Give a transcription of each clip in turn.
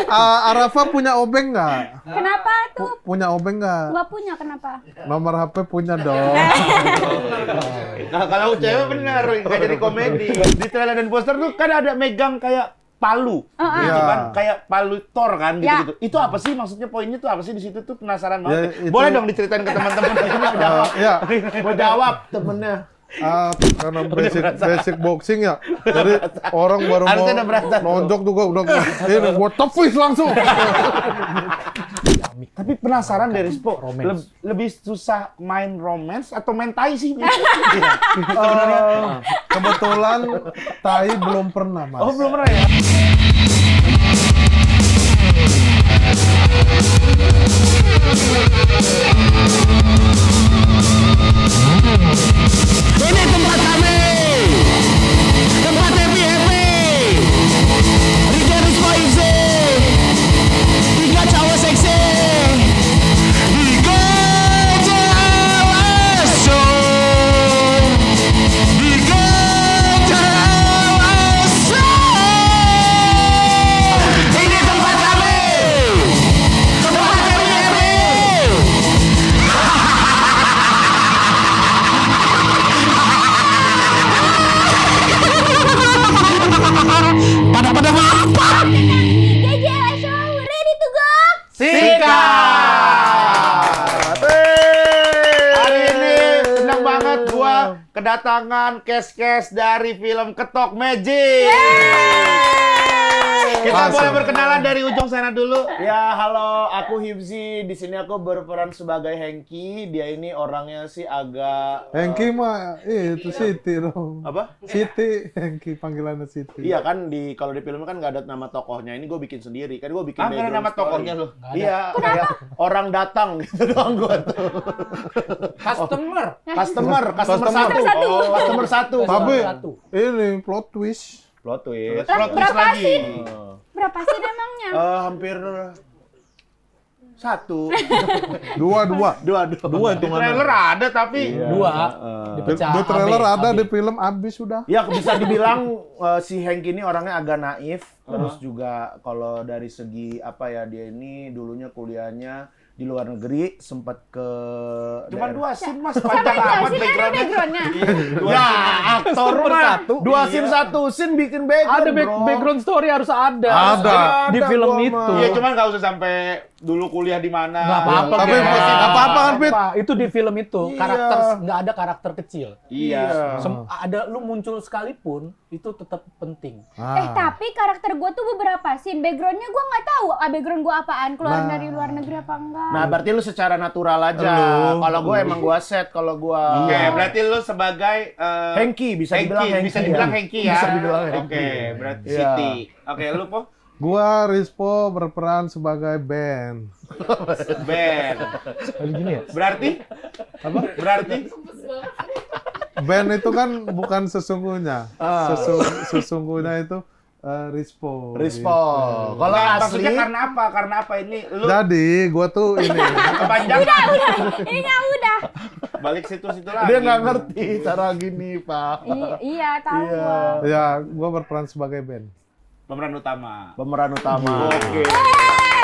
Arafa punya obeng nggak? Kenapa tuh? Punya obeng nggak? Gak punya, kenapa? Nomor HP punya dong. Nah, kalau cewek bener, nggak jadi komedi. Di trailer dan poster tuh kan ada megang kayak palu, gitu Iya. kan, kayak palu Thor kan, Ya. gitu-gitu. Itu apa sih maksudnya? Poinnya tuh apa sih di situ tuh penasaran Ya, banget. itu- Boleh dong diceritain ke teman-teman. Mau jawab. Iya. Mau jawab temennya. Karena basic boxing ya. Jadi orang baru Harusnya mau udah berasa tuh. nonjok juga udah ini gua tepis langsung. Tapi penasaran dari Rispo, lebih susah main romance atau main tai sih? Kebetulan Tai belum pernah, Mas. Oh, belum pernah ya? Ini tempat kami, tempat happy. Riga Rispo Ize, 3 cowok seksi. Riga Jawa Show, Riga Jawa Show. Ini tempat kami, tempat happy. Pada apa? JJL Show, ready to go? Sikat! Hari ini senang banget gua kedatangan kes-kes dari film Ketok Magic. Kita Langsung. boleh berkenalan dari ujung sana dulu. Ya, halo, aku Hibzi. Di sini aku berperan sebagai Hengki. Dia ini orangnya sih agak Hengki mah itu Siti dong. apa? Siti, Hengki panggilannya Siti. Iya kan kalau di film kan nggak ada nama tokohnya. Ini gue bikin sendiri. Kan gue bikin Ah, nggak ada background nama story. tokohnya lu? Iya, kayak orang datang gitu doang gue tuh. Customer. Customer satu. Satu. Oh, customer satu. Tapi Satu. ini plot twist. Plot twist. Plot twist Berapa lagi. sih? Berapa sih emangnya? Hampir satu. Dua. Dua Di hitungannya. trailer ada tapi Dua. Dipecah. Di trailer AB. ada, di film abis sudah. Ya bisa dibilang si Hank ini orangnya agak naif. Terus juga kalau dari segi apa ya, dia ini dulunya kuliahnya di luar negeri, sempat ke cuma daerah- 2 scene Mas, Sama panjang aja, amat sini ada backgroundnya. backgroundnya. Ya, aktor mah Satu. 2 scene 1 scene bikin background. Ada bro. background story harus ada. Ada. Di Ada film gua itu. mah. Iya, cuman nggak usah sampai dulu kuliah di mana. Nggak apa-apa. Tapi Nggak apa-apa kan, Pit? Itu di film itu Iya. karakter nggak ada karakter kecil. Iya. Ada lu muncul sekalipun itu tetap penting. Tapi karakter gue tuh beberapa scene, backgroundnya gue nggak tahu background gue apaan, keluar Nah. dari luar negeri apa enggak. Nah, berarti lu secara natural aja. Kalau gue emang gue set, kalau gue Oke, berarti lu sebagai Hengki, bisa dibilang Hengki. bisa dibilang ya. Hengki ya. Bisa dibilang Hengki. Oke, berarti Iya. Siti. Oke, lu Po? Gua Rispo berperan sebagai Ben. Ben. Gini ya. Berarti? Apa? Berarti? Ben itu kan bukan sesungguhnya. Sesungguhnya itu Rispo. Rispo. Gitu. Kalau Nggak, asli maksudnya karena apa? Karena apa ini? Lu Jadi gua tuh ini. kepanjang Ini nggak udah. balik situ-situ lagi. dia nggak ngerti cara gini, Pak. Iya, tahu gua. Ya, gua berperan sebagai Ben. Pemeran utama. Pemeran utama. Oke.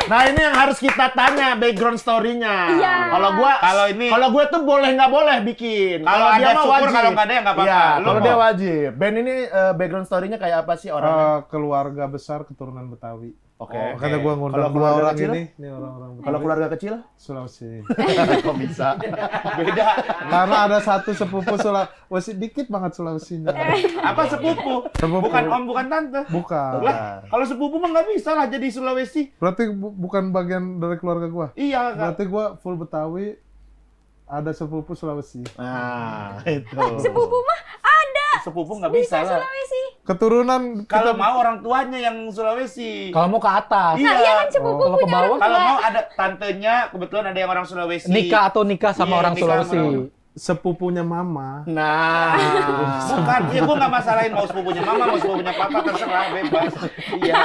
Nah, ini yang harus kita tanya background story-nya. Iya. Kalau gue tuh boleh nggak boleh bikin. Kalau ada dia mah syukur, wajib. kalau nggak ada ya nggak apa-apa. Iya, Lu kalau mau? dia wajib. Ben ini background story-nya kayak apa sih orangnya? Keluarga besar keturunan Betawi. Oke. Makanya gua ngundang Kalau dua keluarga orang kecil? ini orang-orang Kalau Betawi. keluarga kecil? Sulawesi. Kok bisa? Beda. Karena ada satu sepupu Sulawesi, dikit banget Sulawesinya. Apa sepupu? Sepupu. Bukan om, bukan tante. Bukan. Lah, kalau sepupu mah nggak bisa lah jadi Sulawesi. Berarti bukan bagian dari keluarga gua. Iya, Kak. Berarti gua full Betawi, ada sepupu Sulawesi. Nah, itu. Sepupu mah ada. Sepupu nggak bisa Bisa lah. Sulawesi. Keturunan Kalau kita mau orang tuanya yang Sulawesi. Kalau mau ke atas, Iya. Nah, iya kan sepupu Kalau ke punya bawah, orang Kalau tua. mau ada tantenya, kebetulan ada yang orang Sulawesi. nikah atau nikah sama Iya, orang nikah sama Sulawesi. orang- sepupunya mama. Nah, Bukan, ya gue nggak masalahin mau sepupunya mama, mau sepupunya papa, terserah, bebas. Iya.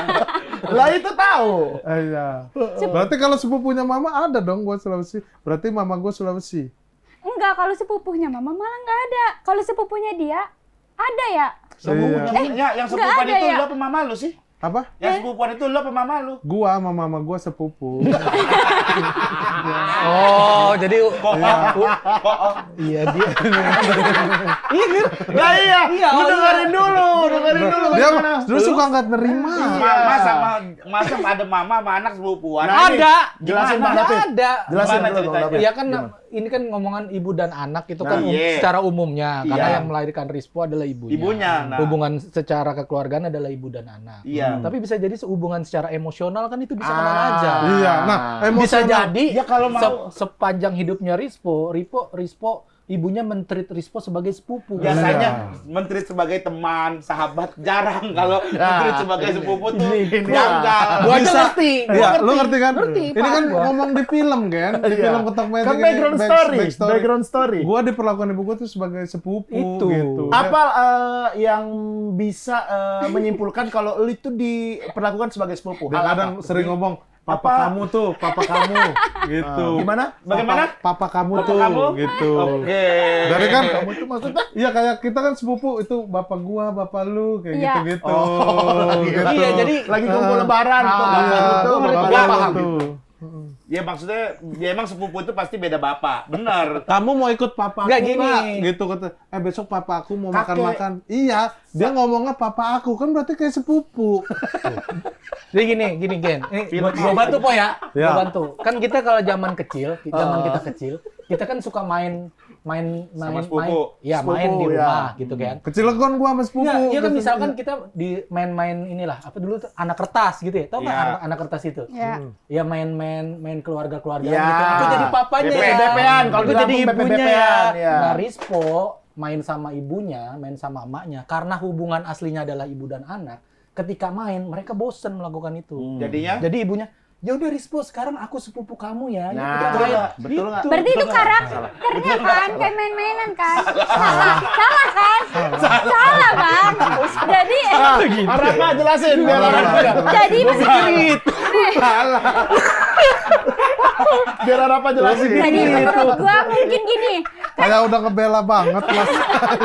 lah itu tahu. Iya. Berarti kalau sepupunya mama ada dong gua Sulawesi. Berarti mama gua Sulawesi. Enggak, kalau sepupunya mama malah nggak ada. Kalau sepupunya dia ada ya. Sepupunya, Iya. yang sepupuan nggak ada itu ya? lu apa mama lu sih? Apa? Yang sepupuan itu lu apa mama lu? Gua sama mama gua sepupu. Oh, jadi iya dia. Lah iya, lu dengerin dulu Dia bagaimana. terus suka nggak nerima. Mama sama masa ada mama sama anak sepupuan. Nah, Ada. Jelasin Bang Nggak David. ada. Jelasin Gimana dulu Bang ceritanya? David. Iya kan ini kan ngomongan ibu dan anak itu kan Nah, iya. secara umumnya karena Iya. yang melahirkan Rispo adalah ibunya. Ibunya, nah. Hubungan secara kekeluargaan adalah ibu dan anak. Iya. Tapi bisa jadi hubungan secara emosional kan itu bisa kemana aja. Iya. Nah, Bisa emosional. jadi Ya kalau mau sepanjang hidupnya Rispo ibunya men-treat Rispo sebagai sepupu. biasanya menteri sebagai teman, sahabat jarang kalau menteri sebagai sepupu tuh janggal. Gua aja ngerti. Iya, lu ngerti kan? Ngerti, Ini kan paham gua. ngomong di film kan? Di film Ketok Magic. Kan ini background story. Background story. Gua diperlakukan ibu gua tuh sebagai sepupu Itu. gitu. Apa yang bisa menyimpulkan kalau lu itu diperlakukan sebagai sepupu? Dia Hal kadang apa? sering ngomong, papa Apa? kamu tuh, papa kamu gitu. Gimana? Bagaimana? Papa kamu Papa tuh kamu? gitu. Oke. Dari kan Kamu itu maksudnya? iya kayak kita kan sepupu itu bapak gua, bapak lu kayak Iya. gitu-gitu. Gitu. Iya, jadi Lagi kumpul lebaran tuh Iya, bapak itu, gua bapak ngerti lu. paham tuh. Ya maksudnya, ya emang sepupu itu pasti beda bapak. Benar. Kamu mau ikut papa Nggak, aku gini. nggak? Gitu kata. Besok papa aku mau Kakek. makan-makan. Iya, dia ngomongnya papa aku kan berarti kayak sepupu. Jadi gini Gen. Ini gua bantu po ya. Ya. Gua bantu. Kan kita kalau zaman kita kecil, kita kan suka main sepupu. ya Sepupu, main di ya. rumah gitu kan. Kecilegon gua sama sepupu. Iya, iya kan gitu. misalkan kita di main-main inilah apa dulu tuh anak kertas gitu ya. Tahu nggak Iya. anak kertas itu? Ya. Ya main keluarga-keluarga Ya. gitu. Aku jadi papanya ya. BP-BP-an, kalau Aku di jadi Lampung ibunya BP-BP-an, ya. ya. Nah, Rispo main sama ibunya, main sama emaknya karena hubungan aslinya adalah ibu dan anak. Ketika main, mereka bosen melakukan itu. Jadinya Jadi ibunya, ya udah Rispo, sekarang aku sepupu kamu ya. Yuk Nah, kita main." betul nggak? Gitu. Berarti itu karakternya kan kayak main-mainan kan? Salah kan? Salah bang. Jadi Arafa jelasin biar Arafa. jadi Biar Arafa jelasin. jadi menurut gua mungkin gini. Kayak udah ngebela banget Mas.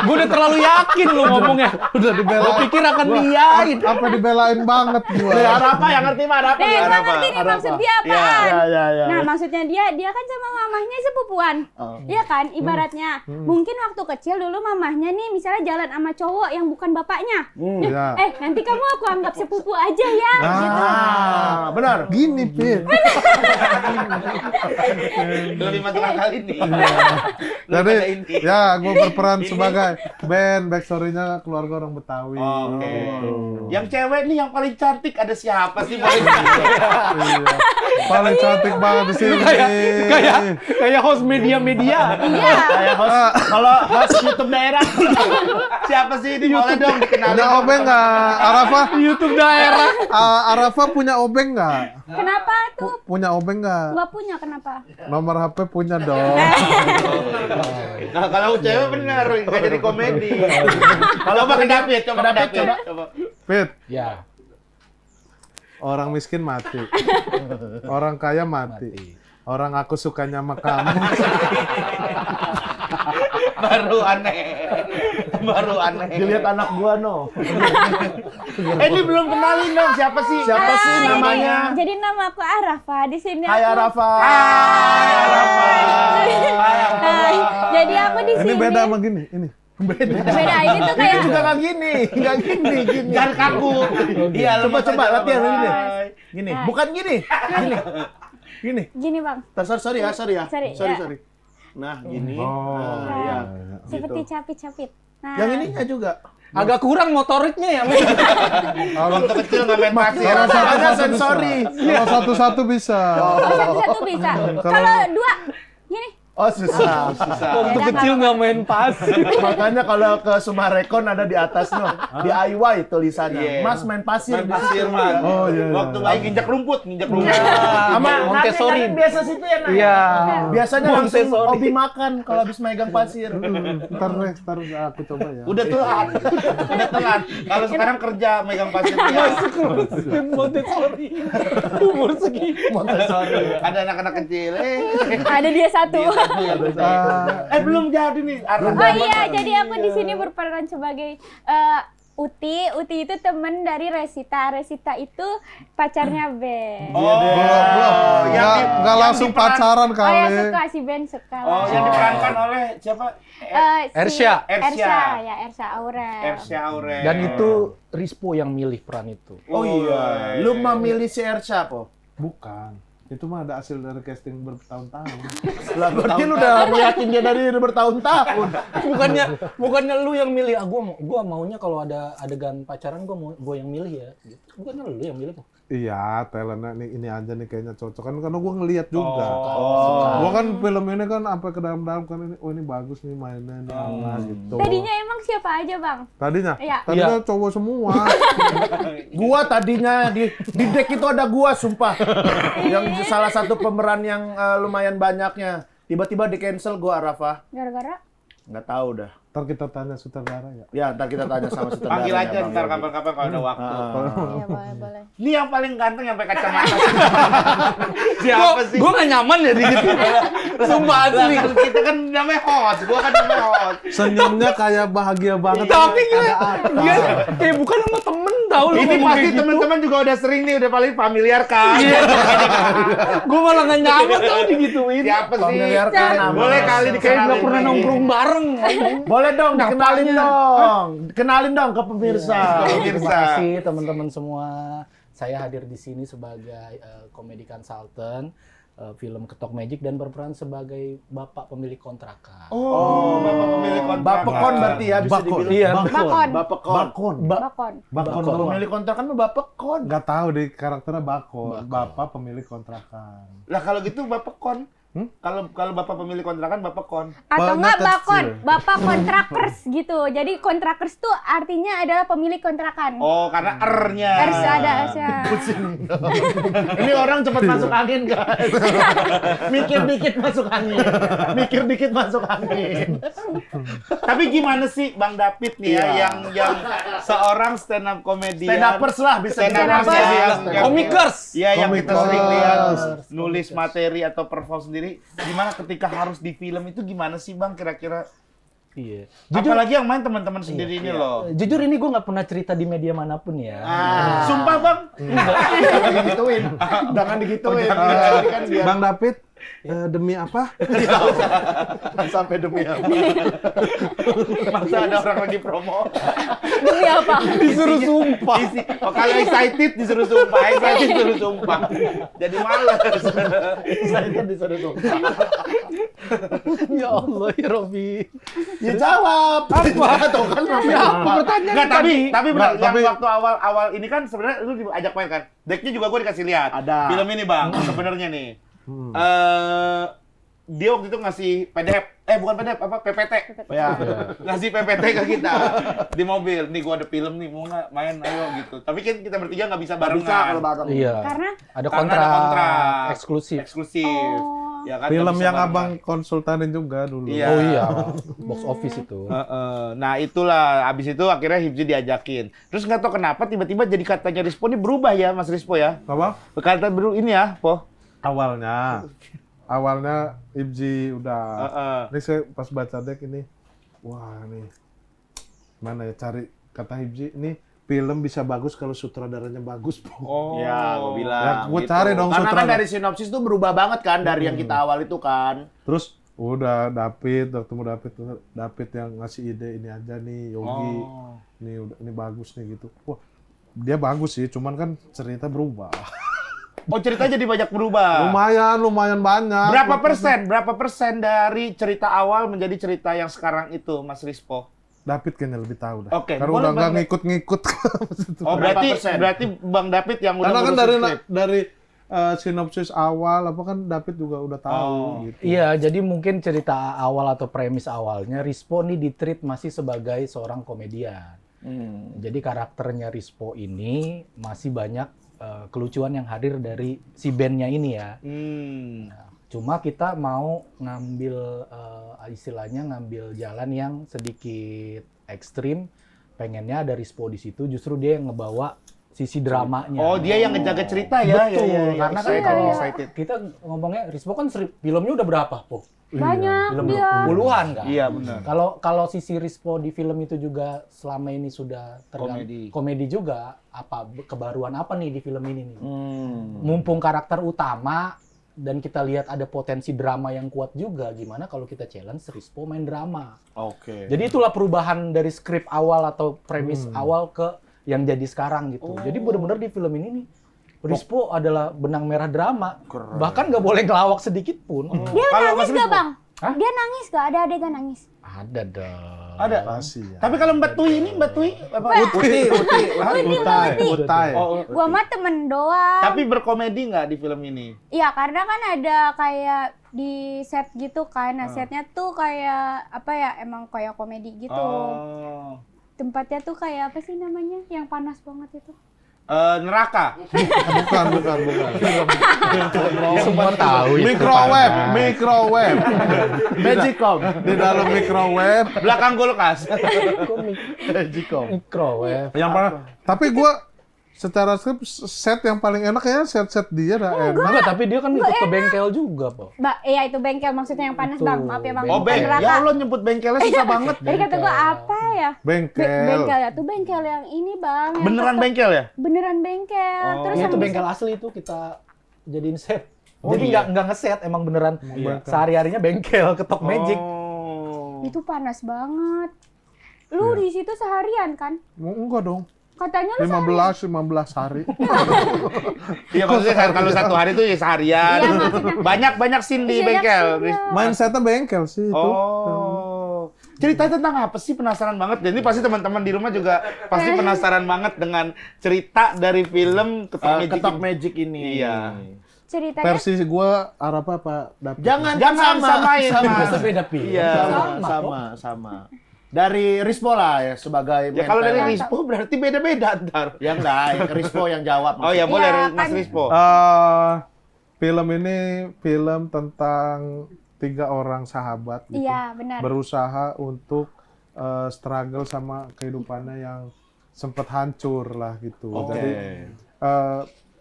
Gue udah terlalu yakin lu ngomongnya. Udah dibelain. Gue pikir akan diain. Apa dibelain banget gua. Biar Arafa yang ngerti mah Arafa. Nih, gua Arafa. ngerti nih maksud dia Iya. apaan. Ya. Nah, maksudnya dia kan sama mamahnya sepupuan. Iya kan, ibaratnya. Mungkin waktu kecil dulu mamahnya nih misalnya jalan sama cowok yang bukan bapaknya. Iya. Nanti kamu aku anggap sepupu aja ya, gitu. Ah, benar. Gini, Pit. lebih mantap kali ini. Jadi, ini. ya gue berperan sebagai band backstory-nya keluarga orang Betawi. Oke. Gitu. Yang cewek nih yang paling cantik ada siapa sih? Paling Iya. Paling cantik banget di sini. Kayak host media-media. Iya. Kayak host, kalau host YouTube daerah. siapa sih ini? Boleh dong dikenalin. Punya obeng nggak, Arafa? YouTube daerah. Arafa punya obeng nggak? Kenapa tuh? Punya obeng nggak? Gua punya kenapa? Nomor HP punya dong. Nah, kalau cewek benar nggak jadi komedi. Kalau ke David, coba ke David. Coba. Pit, Ya. orang miskin mati. Orang kaya mati. Orang aku sukanya sama kamu. Baru aneh. Baru aneh. Dilihat anak gua no. Ini belum kenalin dong siapa sih? Siapa sih Jadi- namanya? Jadi nama aku Arafa. Di sini Hai aku. Arafa. Hai. Jadi aku di sini. Ini beda sama gini, ini. Beda. Ini tuh kayak Juga nggak gini, gini. Jangan kaku. Iya, Coba latihan gini. Bye. Gini, Hai. bukan gini. Gini. gini bang. Sorry ya. Sorry, ya. Nah, gini. Oh, Nah, iya. iya. Seperti capit-capit. Nah, Yang ininya juga. Agak kurang motoriknya ya, Men. Waktu kecil nggak main pasir. Ada sensori. Kalau satu-satu bisa. Oh, satu-satu bisa. Kalau dua, gini. Oh, susah. Waktu Beda kecil nggak main pasir. Makanya kalau ke Sumarekon ada di atasnya DIY tulisannya. Iya. Mas main pasir. Main pasir, Mas. Oh, iya. Waktu bayi nginjak rumput. Sama Montessori. nanti biasa situ ya, Nay? Iya. Biasanya langsung Montessori. hobi makan kalau habis megang pasir. Ntar aku coba ya. Udah telat. Udah telat. Kalau sekarang kerja megang pasir dia. Montessori. Umur segini. Montessori. Ada anak-anak kecil. Ada dia satu. Belum jadi nih. Oh iya, jadi aku di sini berperan sebagai Uti itu temen dari Resita itu pacarnya Ben. Belum. Nggak langsung pacaran Oh ya kali. suka, si Ben suka. Oh, yang diperankan oleh siapa? Ersya. Ersya Aurel. Ersya Aurel. Dan itu Rispo yang milih peran itu. Oh iya. Lu memilih si Ersya po? Bukan. Itu mah ada hasil dari casting bertahun-tahun. Lah berarti lu udah ngeliatin dia dari bertahun-tahun. bukannya lu yang milih, gua maunya kalau ada adegan pacaran gua yang milih ya. Bukannya lu yang milih tuh. Iya, talentnya ini aja nih kayaknya cocok kan karena gue ngeliat juga. Oh. Gue kan film ini kan sampai ke dalam-dalam kan ini, oh ini bagus nih mainnya nih apa gitu. Tadinya emang siapa aja, Bang? Tadinya Iya. cowok semua. Gua tadinya di deck itu ada gua sumpah. Yang salah satu pemeran yang lumayan banyaknya. Tiba-tiba di cancel gua Arafa. Gara-gara? Nggak tahu dah. Ntar kita tanya sutradara ya. Ya, ntar kita tanya sama sutradara. Panggil aja ntar kapan-kapan kalau ada waktu. Iya, boleh. Ini yang paling ganteng yang pakai kacamata. Siapa sih? Gua nggak nyaman ya di gitu. Sumpah asli. Lah, kita kan namanya host, gua kan namanya host. Senyumnya kayak bahagia banget. Tapi ada apa? kayak bukan sama temen tau lu Ini ngomong pasti kayak gitu. teman-teman juga udah sering nih, udah paling familiar kan. Gua malah nggak nyaman tau digituin. Siapa sih? Familiar kan namanya. Boleh kali Kayak dikenalin. nggak pernah nongkrong bareng. Boleh dong, kenalin Napanya. dong. Kenalin dong ke pemirsa. Terima kasih teman-teman semua. Saya hadir di sini sebagai komedi consultant, film Ketok Magic dan berperan sebagai bapak pemilik kontrakan. Oh, bapak pemilik kontrak. Bapekon berarti ya bisa Bakon. dibilang. Iya, Bakon. Bapekon. Bakon. Bakon. Bakon. Pemilik kontrakan mah Bapekon. Nggak tahu deh karakternya Bakon. Bapak pemilik kontrakan. Lah kalau gitu bapak kon. Kalau bapak pemilik kontrakan bapak kon. Atau Banyak enggak bakon, kecil. bapak kontrakers gitu. Jadi kontrakers tuh artinya adalah pemilik kontrakan. Oh, karena R-nya. Harus ada Asya. Ini orang cepat masuk angin guys. Mikir dikit masuk angin. Mikir dikit masuk angin. Tapi gimana sih Bang David nih ya Iya. yang seorang stand up komedian. Stand upers lah bisa Stand dibilang. upers ya, yang- Komikers. Iya, yang kita Komikers. sering lihat nulis materi atau perform sendiri. Gimana ketika harus di film itu gimana sih Bang kira-kira? Iya. Apalagi yang main teman-teman sendiri ini loh. Jujur ini gue nggak pernah cerita di media manapun ya. Sumpah Bang. Jangan digituin. Jangan digituin. Ini kan biar Bang David, demi apa? sampai demi apa. Masa ada orang lagi promo. Demi apa? Disuruh sumpah. Oh, kalau excited disuruh sumpah, excited disuruh sumpah. Jadi males. Saya kan disuruh sumpah. Ya Allah ya Robi. Ya jawab. Apa? Tuh kan namanya apa? Pertanyaan Enggak, tapi benar, Nggak, tapi- yang waktu awal ini kan sebenarnya lu diajak main kan. Decknya juga gue dikasih lihat. Ada. Film ini Bang, sebenarnya nih. Dia waktu itu ngasih PDF, bukan PDF, apa PPT. Ya. Ngasih PPT ke kita di mobil. Nih gua ada film nih, mau nggak main ayo gitu. Tapi kan kita bertiga nggak bisa barengan. Bisa kalau bareng. Iya. Karena Ada Karena kontrak, ada kontrak. eksklusif. Eksklusif. Oh. Ya kan, nggak Film bisa yang barengan. abang konsultanin juga dulu. Iya. Oh iya, box office itu. Nah itulah, abis itu akhirnya Hibzi diajakin. Terus nggak tahu kenapa tiba-tiba jadi katanya Rispo ini berubah ya Mas Rispo ya. Apa? Kata ini ya, Po. Awalnya Ibji udah. Heeh. Ini saya pas baca deck ini, wah nih, mana ya cari kata Ibji ini film bisa bagus kalau sutradaranya bagus, Po. Oh. Ya, gua bilang. Ya, gua cari dong Karena kan sutradara. dari sinopsis tuh berubah banget kan dari yang kita awal itu kan. Terus udah ketemu David yang ngasih ide ini aja nih Yogi, Oh. ini bagus nih gitu. Wah dia bagus sih, cuman kan cerita berubah. Oh, cerita jadi banyak berubah. Lumayan banyak. Berapa persen dari cerita awal menjadi cerita yang sekarang itu, Mas Rispo? David kayaknya lebih tahu dah. Oke, Karena boleh, udah nggak Bang. ngikut-ngikut. Oh, Berapa berarti persen? Bang David yang udah Karena kan ngurusin skrip. dari sinopsis awal apa kan David juga udah tahu gitu. Iya, jadi mungkin cerita awal atau premis awalnya Rispo nih ditreat masih sebagai seorang komedian. Jadi karakternya Rispo ini masih banyak kelucuan yang hadir dari si bandnya ini ya. Cuma kita mau ngambil istilahnya ngambil jalan yang sedikit ekstrim. Pengennya ada Rispo di situ, justru dia yang ngebawa sisi dramanya. Oh, dia yang ngejaga cerita ya. Betul, Ya. karena kan Excited, kalau excited. kita ngomongnya Rispo kan filmnya udah berapa, Po? Banyak Film dia. puluhan kan? Iya, benar. Kalau sisi Rispo di film itu juga selama ini sudah komedi juga, apa kebaruan apa nih di film ini nih? Mumpung karakter utama dan kita lihat ada potensi drama yang kuat juga, gimana kalau kita challenge Rispo main drama? Oke. Jadi itulah perubahan dari skrip awal atau premis awal ke yang jadi sekarang gitu. Jadi benar-benar di film ini nih Rispo adalah benang merah drama. Bahkan nggak boleh ngelawak sedikit pun. Dia Kalau nangis Mas gak, Rispo? Bang? Hah? Dia nangis gak? Ada adegan nangis? Ada dong. Ada. Pasti ya. Tapi kalau Mbak Tui ini, Mbak Tui apa? Utai. Oh, Gua mah temen doang. tapi berkomedi nggak di film ini? Iya, karena kan ada kayak di set gitu kan. Nah, setnya tuh kayak apa ya? Emang kayak komedi gitu. Oh. Tempatnya tuh kayak apa sih namanya? Yang panas banget itu. Neraka. Bukan. Semua tahu itu Microwave. Magicom. Di dalam microwave. Belakang kulkas. Magicom. microwave. Yang mana? Tapi gua secara skrip set yang paling enak ya set dia dah enak. Enggak, tapi dia kan ikut ke bengkel juga, Po. Iya itu bengkel maksudnya yang panas, Betul. Bang. Maaf ya, Bang. Oh, Bukan bengkel. neraka. Ya Allah, nyebut bengkelnya susah banget. Tadi kata gua apa ya? Bengkel. Bengkel ya, tuh bengkel yang ini, Bang. Yang Beneran ketok- bengkel ya? Beneran bengkel. Oh. Terus Iya, yang itu bisa- bengkel asli itu kita jadiin set. Oh, Jadi iya? nggak ngeset, emang beneran Bengkel. sehari-harinya bengkel, ketok magic. Oh. itu panas banget. Lu di situ seharian kan? Enggak dong. Katanya lu seharian. 15 hari. Iya, maksudnya kan kalau satu hari itu ya seharian. Iya, maksudnya. Banyak scene di Iya, bengkel. iya. Main setnya bengkel sih itu. Oh. Cerita tentang apa sih? Penasaran banget. Jadi pasti teman-teman di rumah juga pasti penasaran banget dengan cerita dari film Ketok Magic ini. Iya. Ceritanya Versi gua Arab apa? Dapat. Jangan Samain. Masa beda film? Iya. sama. Dari Rispo lah ya sebagai Ya kalau dari mental. Rispo berarti beda-beda ntar. Ya enggak, Rispo yang jawab. Oh ya, maksudnya. boleh Iya, Mas kan. Rispo. Film ini film tentang 3 orang sahabat gitu. iya, benar. Berusaha untuk struggle sama kehidupannya yang sempat hancur lah gitu. Oke. Jadi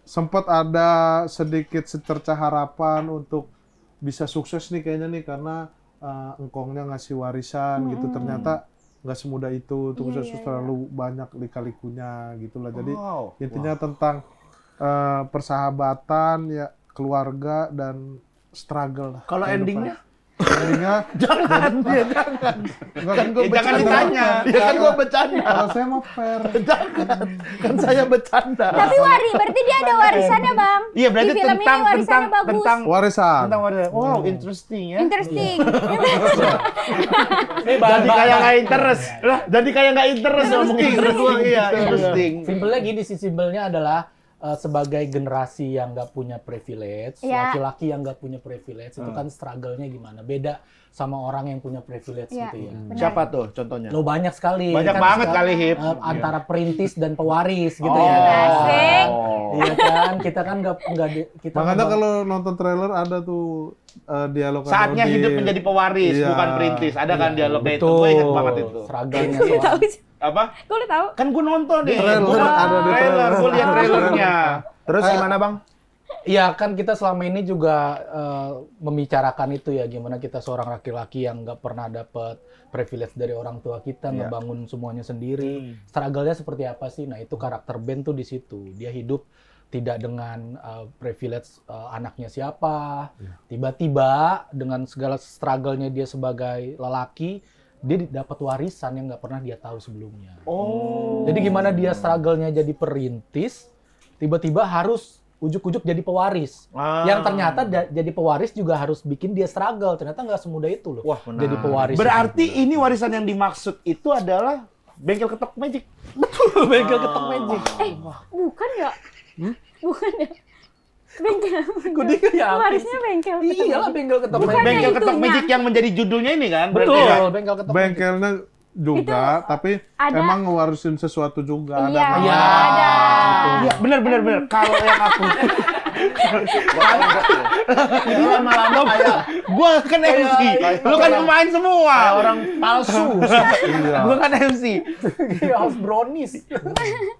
sempat ada sedikit secercah harapan untuk bisa sukses nih kayaknya nih karena engkongnya ngasih warisan gitu. Ternyata nggak semudah itu untuk Iya, sukses iya, terlalu banyak lika-likunya gitulah. Jadi Wow. intinya tentang persahabatan ya, keluarga dan struggle lah. Kalau kehidupan. endingnya? Endingnya Jangan. kan gue jangan ditanya. Ya kan gua bercanda. Kalau saya mau fair. Kan saya bercanda. Tapi berarti dia ada warisannya, Bang. Iya, berarti di film ini warisannya bagus. tentang Warisan. warisan. Wow, interesting ya. Interesting. Jadi kayak nggak interest. Lah, jadi kayak nggak interest ngomongin Interesting. Gua, iya, interesting. Simpelnya gini sih, simpelnya adalah sebagai generasi yang nggak punya privilege, Iya. laki-laki yang nggak punya privilege, itu kan struggle-nya gimana? Beda sama orang yang punya privilege Iya, gitu ya. benar. Siapa tuh contohnya? Lo banyak sekali. Banyak kan banget sekarang, kali, Hip. Antara perintis dan pewaris gitu Oh. ya. Asik. Iya kan, kita kan nggak kita Makanya ngebang- kalau nonton trailer ada tuh dialog Saatnya Anodin. hidup menjadi pewaris, Iya. bukan perintis. Ada kan dialognya itu. betul. Gue inget banget itu. Struggle-nya Gue soal tahu sih. Apa? Gue tahu. Kan gue nonton nih. Trailer, Gua ada di trailer. Gue lihat trailernya. Terus gimana, Bang? Iya kan kita selama ini juga membicarakan itu ya, gimana kita seorang laki-laki yang nggak pernah dapat privilege dari orang tua kita, ngebangun semuanya sendiri. Struggle-nya seperti apa sih? Nah itu karakter Ben tuh di situ. Dia hidup tidak dengan privilege anaknya siapa. Tiba-tiba dengan segala struggle-nya dia sebagai lelaki, dia dapat warisan yang nggak pernah dia tahu sebelumnya. Oh. Jadi gimana dia struggle-nya jadi perintis, tiba-tiba harus ujuk-ujuk jadi pewaris. Yang ternyata jadi pewaris juga harus bikin dia struggle. Ternyata nggak semudah itu loh. Wah, jadi pewaris. Berarti ini warisan yang dimaksud itu adalah bengkel ketok magic. betul bengkel ketok magic. Bukan ya? Bukan ya? Bengkel. Kudinya ya. Warisnya bengkel. Iyalah bengkel ketok Bukan magic. Bengkel ketok itunya. magic yang menjadi judulnya ini kan? berarti Betul, ya? bengkel ketok magic. Bengkelnya juga, tapi ada- emang ngewarisin sesuatu juga. Iya, Iya. ada. Iya, benar. Kalau yang aku Jadi lama-lama kayak Gua kan MC, lu kan pemain semua. kayak orang palsu. Gua kan MC. Iya, harus brownies.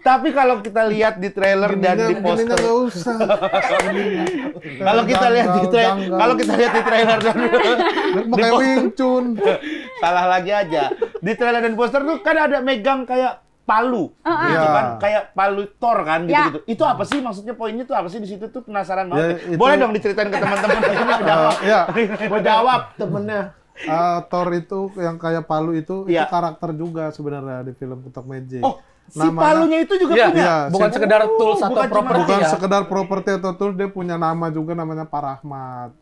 Tapi kalau kita lihat di trailer dan di Gininya poster, nggak usah. kalau kita lihat di trailer, Janggal. kalau kita lihat di trailer dan Pakai Wing Chun. salah lagi aja. Di trailer dan poster tuh kan ada megang kayak palu, gitu Iya. kan, kayak palu Thor kan, Ya. gitu-gitu. Itu apa sih maksudnya? Poinnya tuh apa sih di situ tuh penasaran Ya, banget. itu- Boleh dong diceritain ke teman-teman. Ya, Mau jawab temennya. Thor itu yang kayak palu itu Iya. karakter juga sebenarnya di film Ketok Magic. Oh, si palunya itu juga Iya, punya. Iya, bukan si- sekedar tools atau bukan cuma- properti Bukan ya. sekedar properti atau tools, dia punya nama juga namanya Parahmat.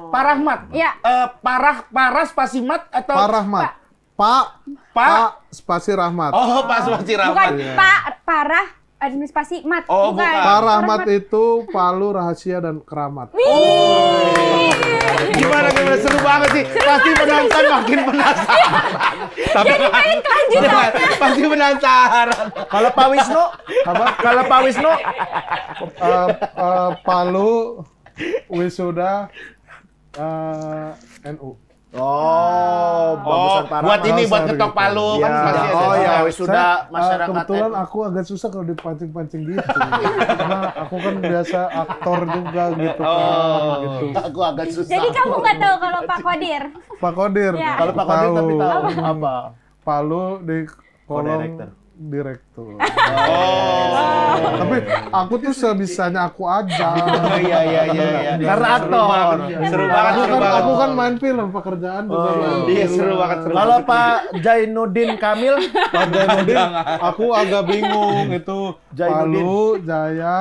Parahmat. Iya. Parah spasimat atau Parahmat. Pak spasi Rahmat. Oh, Pak Spasi Bukan Rahmat. parah administrasi mat. Oh, bukan. Parahmat itu palu rahasia dan keramat. Gimana seru banget sih. Pasti penonton makin penasaran. Tapi pasti penasaran. Kalau Pak Wisnu, kalau Pak Wisnu, Palu wisuda NU. bagusan Parahmat. Buat ini buat Dasar ketok gitu. palu kan Ya, pasti ada. oh ya, Iya. sudah masyarakat. Kebetulan aku agak susah kalau dipancing-pancing gitu. Karena aku kan biasa aktor juga gitu kan. Gitu. Aku agak susah. Jadi kamu nggak tahu kalau Pak Kodir? Pak Kodir. Ya. Kalau Pak Kodir tapi tahu apa? Palu di kolom Co-director. direktur. Oh. Tapi aku tuh sebisanya aku aja. Iya. Karena aktor. Seru banget, Aku seru kan, banget. aku kan main film pekerjaan juga. Iya, seru banget, seru Kalau banget. Pak Jainuddin Kamil, Pak Jainuddin, aku agak bingung itu Jainuddin. Palu, Jaya,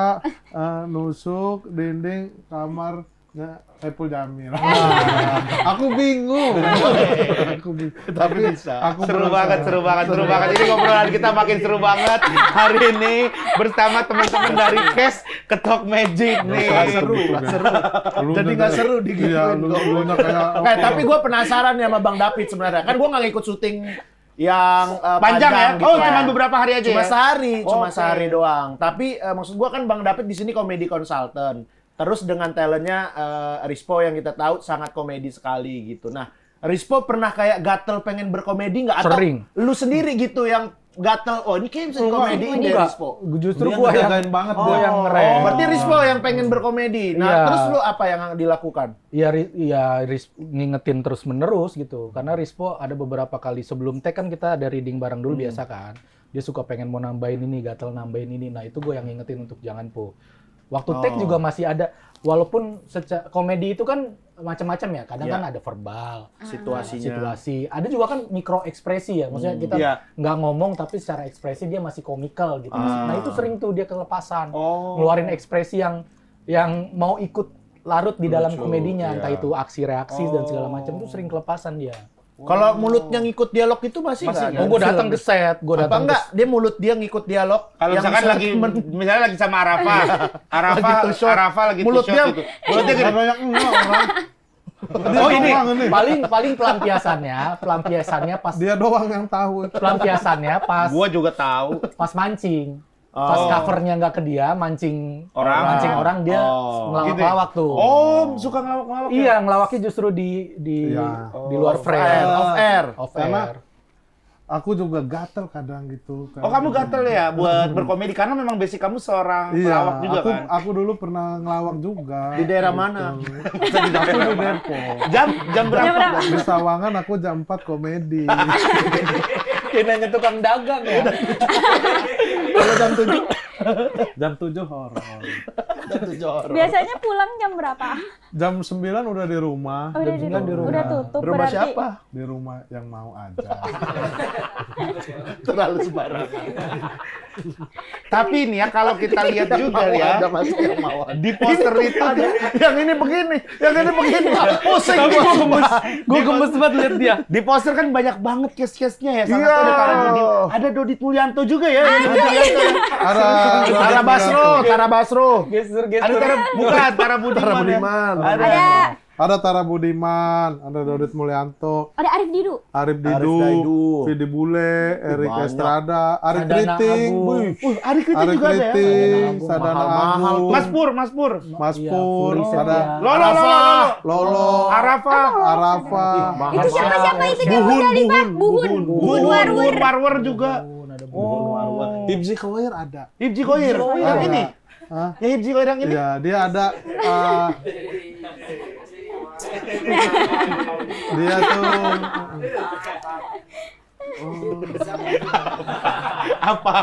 nusuk, dinding, kamarnya Saiful Jamil. Aku bingung. Tapi bisa. Aku Seru penasaran. banget. Ini ngobrolan kita makin seru banget hari ini bersama teman-teman dari Kes Ketok Magic nih. Jadi nggak seru digituin Iya, kok. lu kayak Tapi gue penasaran ya sama Bang David sebenarnya. Kan gue nggak ngikut syuting yang Panjang ya? gitu Oh, ya. cuma beberapa hari aja Cuma ya? sehari, cuma Oke. sehari doang. Tapi maksud gua kan Bang David di sini komedi consultant. Terus dengan talentnya Rispo yang kita tahu sangat komedi sekali gitu. Nah, Rispo pernah kayak gatel pengen berkomedi nggak? Atau Sering. lu sendiri gitu yang gatel, oh ini kayaknya bisa dikomediin deh Enggak. Rispo. Justru Dia gua yang ngejagain banget gua dia. yang ngerem. Berarti Rispo yang pengen berkomedi. Nah, Iya. terus lu apa yang dilakukan? Ngingetin terus menerus gitu. Karena Rispo ada beberapa kali sebelum tag kan kita ada reading bareng dulu biasa kan. Dia suka pengen mau nambahin ini, gatel nambahin ini. Nah, itu gue yang ngingetin untuk jangan Waktu tag juga masih ada, walaupun komedi itu kan macam-macam ya. Kadang kan ada verbal, situasi. Ada juga kan mikro ekspresi ya. Maksudnya kita Iya. nggak ngomong tapi secara ekspresi dia masih komikal gitu. Nah, itu sering tuh dia kelepasan. Oh. Ngeluarin ekspresi yang mau ikut larut di dalam komedinya, entah itu aksi reaksi dan segala macam tuh sering kelepasan dia. Kalau mulutnya ngikut dialog itu masih nggak? Oh, gue datang ke set, gue Apa datang enggak? Dia mulut dia ngikut dialog. Kalau yang misalkan lagi misalnya lagi sama Arafa Lagi two shot. lagi Mulut two dia- shot gitu. Mulutnya gini. Nggak banyak enggak orang. Oh ini doang ini. paling pelampiasannya pas Dia doang yang tahu. pelampiasannya Gua juga tahu. pas mancing. Pas covernya nggak ke dia, mancing orang dia ngelawak-lawak tuh. Oh, suka ngelawak-ngelawak. ya? Iya, ngelawaknya justru di Iya. di luar frame. Off air. Karena aku juga gatel kadang gitu. Oh, kamu gatel ya buat berkomedi karena memang basic kamu seorang Iya, pelawak juga kan. aku dulu pernah ngelawak juga. Di daerah mana? Aku di Depok. Jam berapa? Di Sawangan aku jam 4 komedi. Kayak nanya tukang dagang ya. Kalau jam 7 Jam 7 horor. Biasanya pulang jam berapa? Jam 9 udah di rumah. Oh, udah di rumah. Udah tutup rumah berarti. siapa? Di rumah yang mau aja. Terlalu sembarangan. Tapi nih ya kalau kita lihat juga ya Ada masih yang mau. di poster itu Yang ini begini, yang ini begini. Pusing Tapi gua. gue gemes, banget lihat dia. di poster kan banyak banget case-case-nya ya. Salah Iya. satu ada Tara Budi, ada Dodit Mulyanto juga ya. Ada Tara Basro. Ada Geser-geser. Tara Budiman. Tara ya. Budiman. Ada. Ada Ada Tara Budiman, ada Dodit Mulyanto, Ada Arif Didu. Arif Daidu. Didu, Vidi Bule, Erik banyak. Estrada, Arif Sadana Kriting, Agung. Ari Kriting Arif juga ada ya. Kriting, Sadana Mahal-mahal Agung, Mas Pur. Mas Iya, Pur, Puri ada Setia. Lolo. Lolo, Arafa. Arafa, Itu siapa itu yang Musdalifah? Buhun Warwer. Warwer juga. Ada Hibzi Khawair ada. Hibji Koir. Yang Ada. ini. Hah? Yang Hibji Koir yang ini. Iya, dia ada. Dia tuh Apa?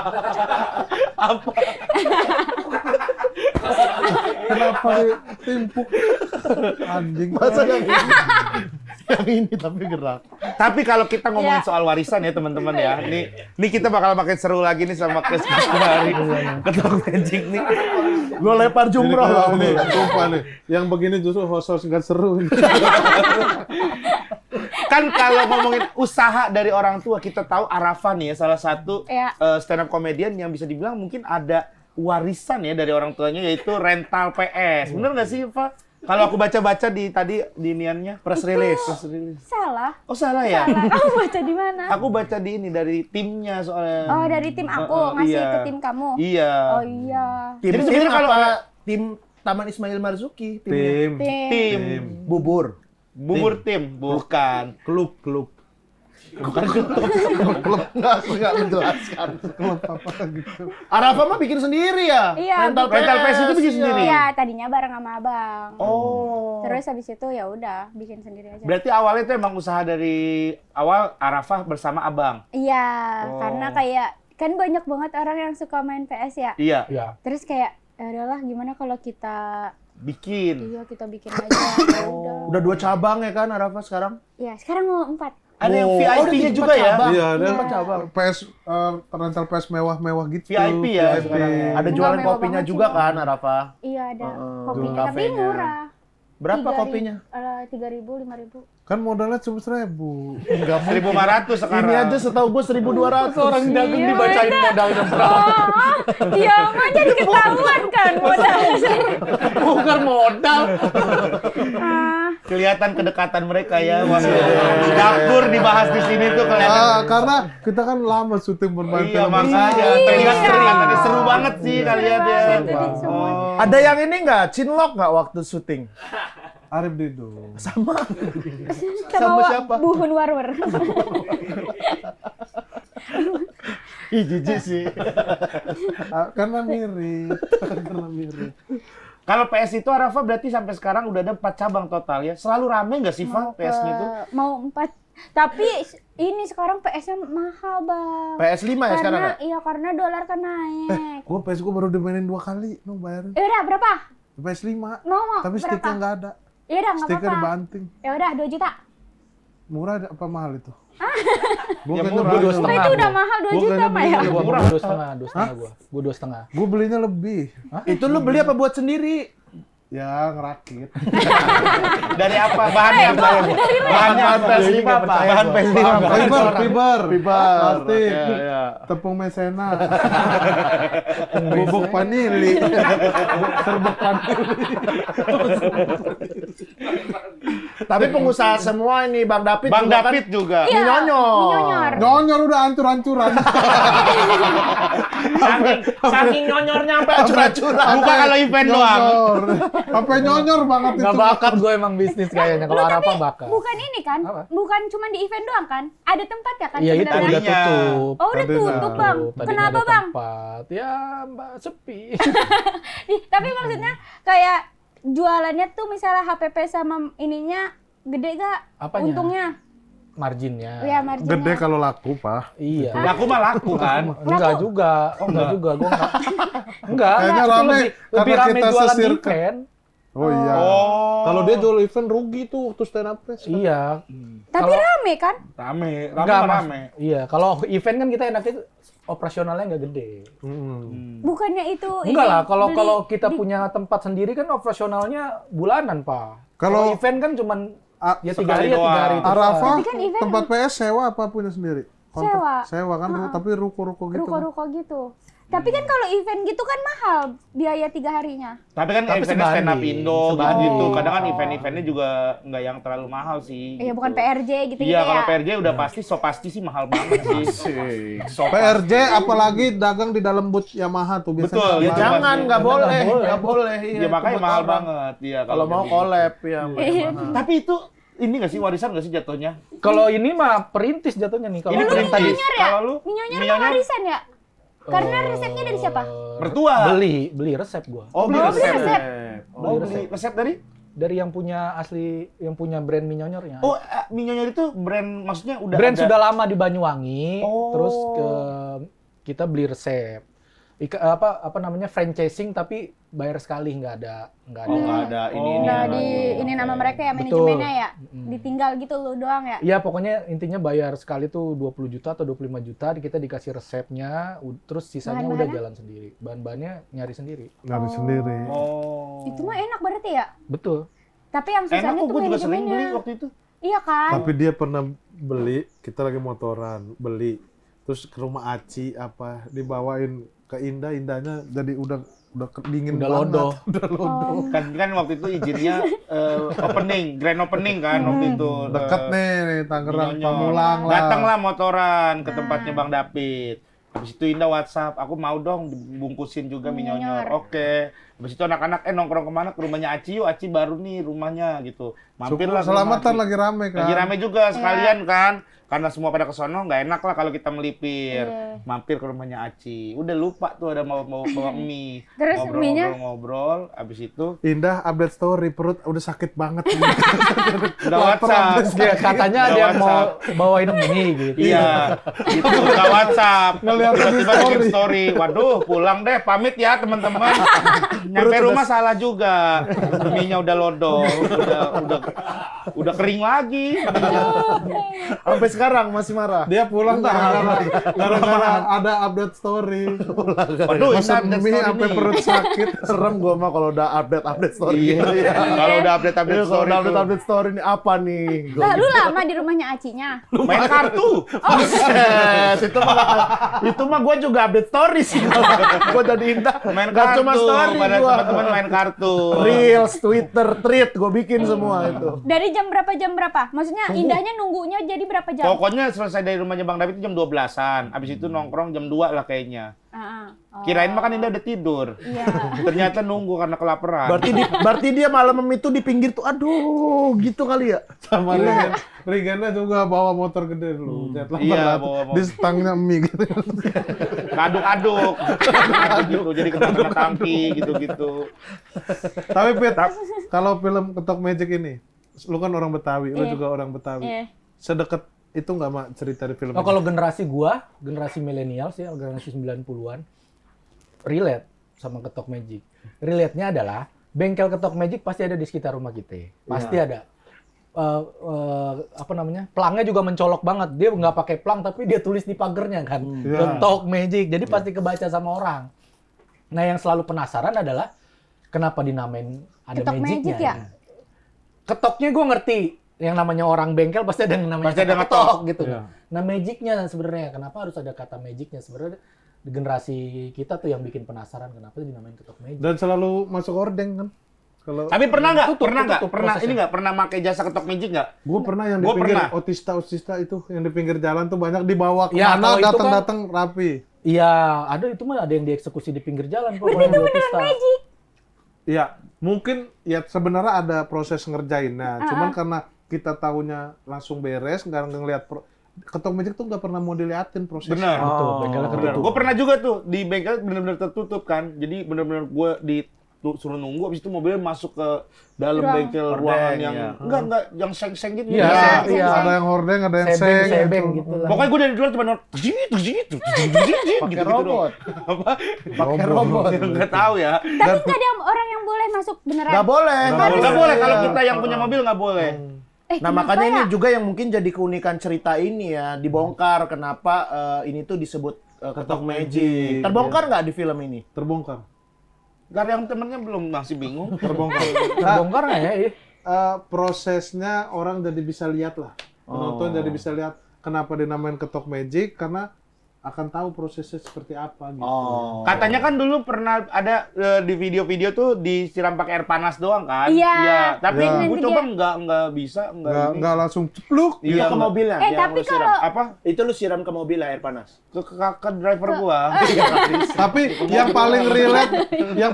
kenapa ditimpuk anjing? Masa yang ini? Yang ini tapi gerak. Tapi kalau kita ngomongin Iya. soal warisan ya teman-teman ya, nih kita bakal makin seru lagi nih sama Chris hari Ketok Magic nih. Gue lempar jumroh Jadi lah kayak nih, nih. sumpah nih. Yang begini justru host-host nggak seru. Kan kalau ngomongin usaha dari orang tua, kita tahu Arafa nih ya salah satu Iya. stand up comedian yang bisa dibilang mungkin ada warisan ya dari orang tuanya, yaitu rental PS. Bener nggak sih, Pak? Kalau aku baca-baca di niannya press release. Salah. Oh salah ya? Salah. Kamu baca di mana? Aku baca di ini dari timnya soalnya. Oh, dari tim aku ngasih iya. ke tim kamu. Iya. Oh iya. Tim Jadi sebenarnya kalau apa tim Taman Ismail Marzuki? Timnya? Tim, Tim. Bubur. Bubur tim, bukan. klub. Bukan klub. Nggak, aku nggak menjelaskan. Klub apa gitu. Arafa mah bikin sendiri ya? Iya, Rental Rental PS itu bikin iya. sendiri? Iya, tadinya bareng sama abang. Oh. Terus habis itu ya udah bikin sendiri aja. Berarti awalnya itu emang usaha dari awal Arafah bersama abang. Iya, Oh. karena kayak kan banyak banget orang yang suka main PS ya. Iya. Ya. Terus kayak ya udahlah gimana kalau kita Bikin. kita bikin aja. Ya udah. Udah 2 cabang ya kan Arafa sekarang? Iya, sekarang mau 4. Ada yang Oh, VIP-nya udah juga ya. cabang. Iya, dan Empat cabang. PS rental PS mewah-mewah gitu. VIP ya sekarang ya. Ada Enggak jualan mewah kopinya banget juga sih. kan Arafa? Iya ada kopinya jual tapi kafenya. murah. Berapa kopinya? 3.000, 5.000. Kan modalnya cuma 1.000. 1.500 sekarang. Ini aja setahu gue 1.200. Orang dagang dibacain modalnya berapa? Oh, dia mah jadi ketahuan kan modalnya. Bukan modal. Kelihatan kedekatan mereka ya. Wah, dapur dibahas di sini tuh kelihatan. Karena kita kan lama syuting bermain Iya, film makanya terlihat kelihatannya seru banget sih kalian ya. Jadi semua. Ada yang ini nggak? Cinlok nggak waktu syuting? Arif Dido. Sama. Sama siapa? Buhun Warwer. Ih, jijik sih. Karena mirip. Karena mirip. Kalau PS itu Arafa berarti sampai sekarang udah ada 4 cabang total ya. Selalu rame nggak sih, Fa, PS-nya itu? Mau 4. Tapi ini sekarang PS-nya mahal, Bang. PS5 ya sekarang ya? Iya, karena dolar kan naik. Gua PS gua baru dimainin 2 kali. No, bayarin. Udah berapa? PS5. No, Tapi berapa? sticknya nggak ada. Ya udah enggak Stiker apa-apa. dibanting. Ya udah 2 juta. Murah apa mahal itu? Gua Ya, kayaknya murah. mahal. 2,5. Oh, itu udah mahal 2 Gua juta, kayaknya Pak ya. belinya Gua murah. 2,5 gua. Gua 2,5. Gua belinya lebih. Itu lu beli apa buat sendiri? Ya, ngerakit. Dari apa? Bahannya apa? Bahannya apa? PS5 apa? Bahan PS5 apa? Fiber. Plastik. Iya. Tepung mesena. Bubuk vanili. Serbuk vanili. Tapi pengusaha semua ini Bang David Bang juga kan David juga. Iya, Nyonyor. nyonyor. Nyonyor udah hancur-hancuran. Saking nyonyornya sampai Acur-acuran. buka kalau event doang. Nyonyor. Sampai nyonyor banget itu. Nggak bakat gue emang bisnis kayaknya. Kalau Arafa bakat. Bukan ini kan? Apa? Bukan cuma di event doang kan? Ada tempat ya kan Iya itu sebenarnya? udah Tadinya. tutup. Oh, udah Tadinya. tutup, Bang. Tadinya Kenapa, ada Bang? tempat. Ya, Mbak, sepi. Ih, tapi maksudnya kayak jualannya tuh misalnya HPP sama ininya gede gak? Apanya? Untungnya? Marginnya. Ya, marginnya. Gede kalau laku, Pak. Iya. Laku mah laku kan. Enggak juga. Oh, enggak juga. Gue enggak. Enggak. Kayaknya Itu rame lebih karena rame kita jualan sesirkel. event. Oh iya. Oh. Kalau dia jual event rugi tuh waktu stand up fest. Iya. Tapi rame kan? Rame. Enggak, Rame. Mas. Rame. Iya, kalau event kan kita enaknya operasionalnya nggak gede. Bukannya itu Enggak ini, lah, kalau beli kalau kita di- punya tempat sendiri kan operasionalnya bulanan, Pak. Kalau- Kalau event kan cuman A- ya 3 sekali hari ya 3 doang. hari. itu Arafa, Tapi kan event- tempat PS sewa apa punya sendiri? Sewa. Sewa kan, tapi ruko-ruko gitu. ruko-ruko gitu. Tapi kan kalau event gitu kan mahal biaya 3 harinya. Tapi kan Tapi eventnya stand up sebanding, Indo sebanding. gitu. Kadang kan event-eventnya juga nggak yang terlalu mahal sih. Iya, gitu. bukan PRJ gitu-gitu Iya, ya. kalau PRJ udah pasti sih mahal banget sih. So PRJ apalagi dagang di dalam booth Yamaha tuh biasanya. Betul, Ya itu jangan, pasti. nggak boleh, nggak boleh. Ya Iya, makanya itu mahal buat orang. banget. Iya, Kalau mau jadi- collab ya. Iya. Tapi itu ini nggak sih warisan nggak sih jatuhnya? Kalau ini mah perintis jatuhnya nih. Kalau Ini yang perintis. tadi Minyor ya? Kalau lu Minyonya Minyonya? warisan ya? Karena resepnya dari siapa? Mertua. Beli resep gua. Oh, beli Oh, resep. beli resep. Oh, beli resep dari? Dari yang punya brand Minyonyornya. Oh, Minyonyor itu brand maksudnya udah brand ada. sudah lama di Banyuwangi, Oh. terus kita beli resep. Apa namanya franchising tapi bayar sekali nggak ada. Oh, nggak ada ini. Udah ya. di ini nama mereka ya, Betul. manajemennya ya. Ditinggal gitu lu doang ya. Iya pokoknya intinya bayar sekali tuh 20 juta atau 25 juta, kita dikasih resepnya, terus sisanya udah Bahan-bahannya? jalan sendiri. Bahan-bahannya nyari sendiri. Nyari sendiri. Oh. Itu mah enak berarti ya. Betul. Tapi yang Enak susahnya kok, tuh gue juga sering beli manajemennya. waktu itu. Iya kan? Tapi dia pernah beli, kita lagi motoran, beli. Terus ke rumah Aci apa, dibawain ke Indahnya jadi udah dingin Udah banget. lodoh. Udah lodoh. Kan waktu itu izinnya grand opening kan waktu itu. Deket nih Tangerang Minyonyor. Pamulang lah. Datanglah motoran ke tempatnya Bang David. Habis itu Indah WhatsApp, aku mau dong dibungkusin juga Minyonyor. Oke. Habis itu anak-anak nongkrong kemana? Ke rumahnya Aci yuk, Aci baru nih rumahnya gitu. Mampirlah ke rumah Selamatan Aci. lagi rame kan. Lagi rame juga sekalian kan. Karena semua pada kesono nggak enak lah kalau kita melipir. Iya. Mampir ke rumahnya Aci. Udah lupa tuh ada mau bawa mie. Terus mie-nya? Ngobrol, habis itu Indah update story, perut udah sakit banget. udah WhatsApp. Dia katanya ada Udah yang mau WhatsApp. bawain mie gitu. Iya, itu udah WhatsApp. Ngeliat di Tiba-tiba bikin story. story. Waduh, pulang deh, pamit ya teman-teman. Nyampe rumah salah juga. Mie-nya udah lodoh, udah kering lagi. Sampai sekarang masih marah. Dia pulang gara-gara ada update story. Waduh, Masak ini update mie story sampai nih. perut sakit. Serem gua mah kalau udah update story. Iya. Kalau udah update Iya, kalau story udah tuh. update story ini apa nih? Gua Lah, lu lama di rumahnya Acinya. Main kartu. Buset, itu mah gue juga update story sih. Gue jadi Indah. Main Gak kartu. cuma story Pada gue. teman-teman main kartu. Reels, Twitter, tweet gue bikin semua itu. Dari jam berapa? Maksudnya Indahnya nunggunya jadi berapa jam? Pokoknya selesai dari rumahnya Bang David itu jam 12-an. Abis itu nongkrong jam 2 lah kayaknya. Oh. Kirain mah kan Indah udah tidur. Iya. Ternyata nunggu karena kelaparan. Berarti dia malam itu di pinggir tuh, aduh gitu kali ya. Sama Regannya juga bawa motor gede dulu. Iya, bawa motor. Di stangnya mie gitu. Aduk-aduk. Gitu, jadi kena tangki gitu-gitu. Tapi Pit, kalau film Ketok Magic ini, lu kan orang Betawi, lu Iya. juga orang Betawi. Iya. Sedekat itu nggak Mak cerita di film Oh, ini? kalau generasi gua, generasi milenial sih, generasi 90-an, relate sama Ketok Magic. Relate-nya adalah bengkel Ketok Magic pasti ada di sekitar rumah kita. Pasti ada. Apa namanya? Pelangnya juga mencolok banget. Dia nggak pakai pelang tapi dia tulis di pagernya kan. Iya. Ketok Magic. Jadi pasti kebaca sama orang. Nah, yang selalu penasaran adalah kenapa dinamain ada Ketok Magic-nya. Magic ya? Ketoknya gue ngerti. Yang namanya orang bengkel pasti ada yang namanya Pasti ada kata ngetok. ketok gitu. Iya. Nah, magicnya sebenarnya kenapa harus ada kata magicnya? Sebenarnya di generasi kita tuh yang bikin penasaran kenapa dinamain ketok magic. Dan selalu masuk ordeng kan? Kalau Tapi pernah nggak? Tutup, Pernah nggak? tutup Pernah prosesnya. ini nggak? Pernah pakai jasa ketok magic nggak? gue pernah yang di Gua pinggir pernah. otista itu yang di pinggir jalan tuh banyak dibawa Ya, kemana kalau itu datang-datang rapi. Iya, ada itu mah ada yang dieksekusi di pinggir jalan pokoknya di otista. Iya, mungkin ya sebenarnya ada proses ngerjainnya. Cuman karena kita tahunya langsung beres, nggak ngeliat Ketok Magic tuh nggak pernah mau diliatin prosesnya. Benar. Betul, bengkelnya Bener. ketutup. Gue pernah juga tuh di bengkel bener-bener tertutup kan. Jadi bener-bener gue suruh nunggu, abis itu mobilnya masuk ke dalam Ruang. bengkel Hordeng, ruangan yang ya. enggak yang seng-seng gitu. Iya, Ya. iya. Ada yang hordeng, ada yang Sebeng, seng. sebeng gitu. gitu lah. Pokoknya gue dari luar cuma gitu Pakai robot. Apa? Pakai robot. Enggak tahu ya. Tapi nggak ada orang yang boleh masuk beneran. Nggak boleh. Nggak boleh kalau kita yang punya mobil nggak boleh. Nah, kenapa makanya ini ya? juga yang mungkin jadi keunikan cerita ini ya, dibongkar kenapa ini tuh disebut Ketok Magic. Terbongkar nggak di film ini? Terbongkar. Gak ada yang temennya belum masih bingung. Terbongkar. Terbongkar nggak ya? Prosesnya orang jadi bisa lihat lah. Penonton jadi bisa lihat kenapa dinamain Ketok Magic karena akan tahu prosesnya seperti apa gitu. Oh. Katanya kan dulu pernah ada di video-video tuh disiram pakai air panas doang kan? Iya. Tapi Iya. gue Nanti coba dia- nggak bisa, nggak ini. Nggak langsung cepluk. Itu ke mobilnya yang tapi lu siram. kalau- Apa? Itu lu siram ke mobil air panas. Ke driver gua. Tapi yang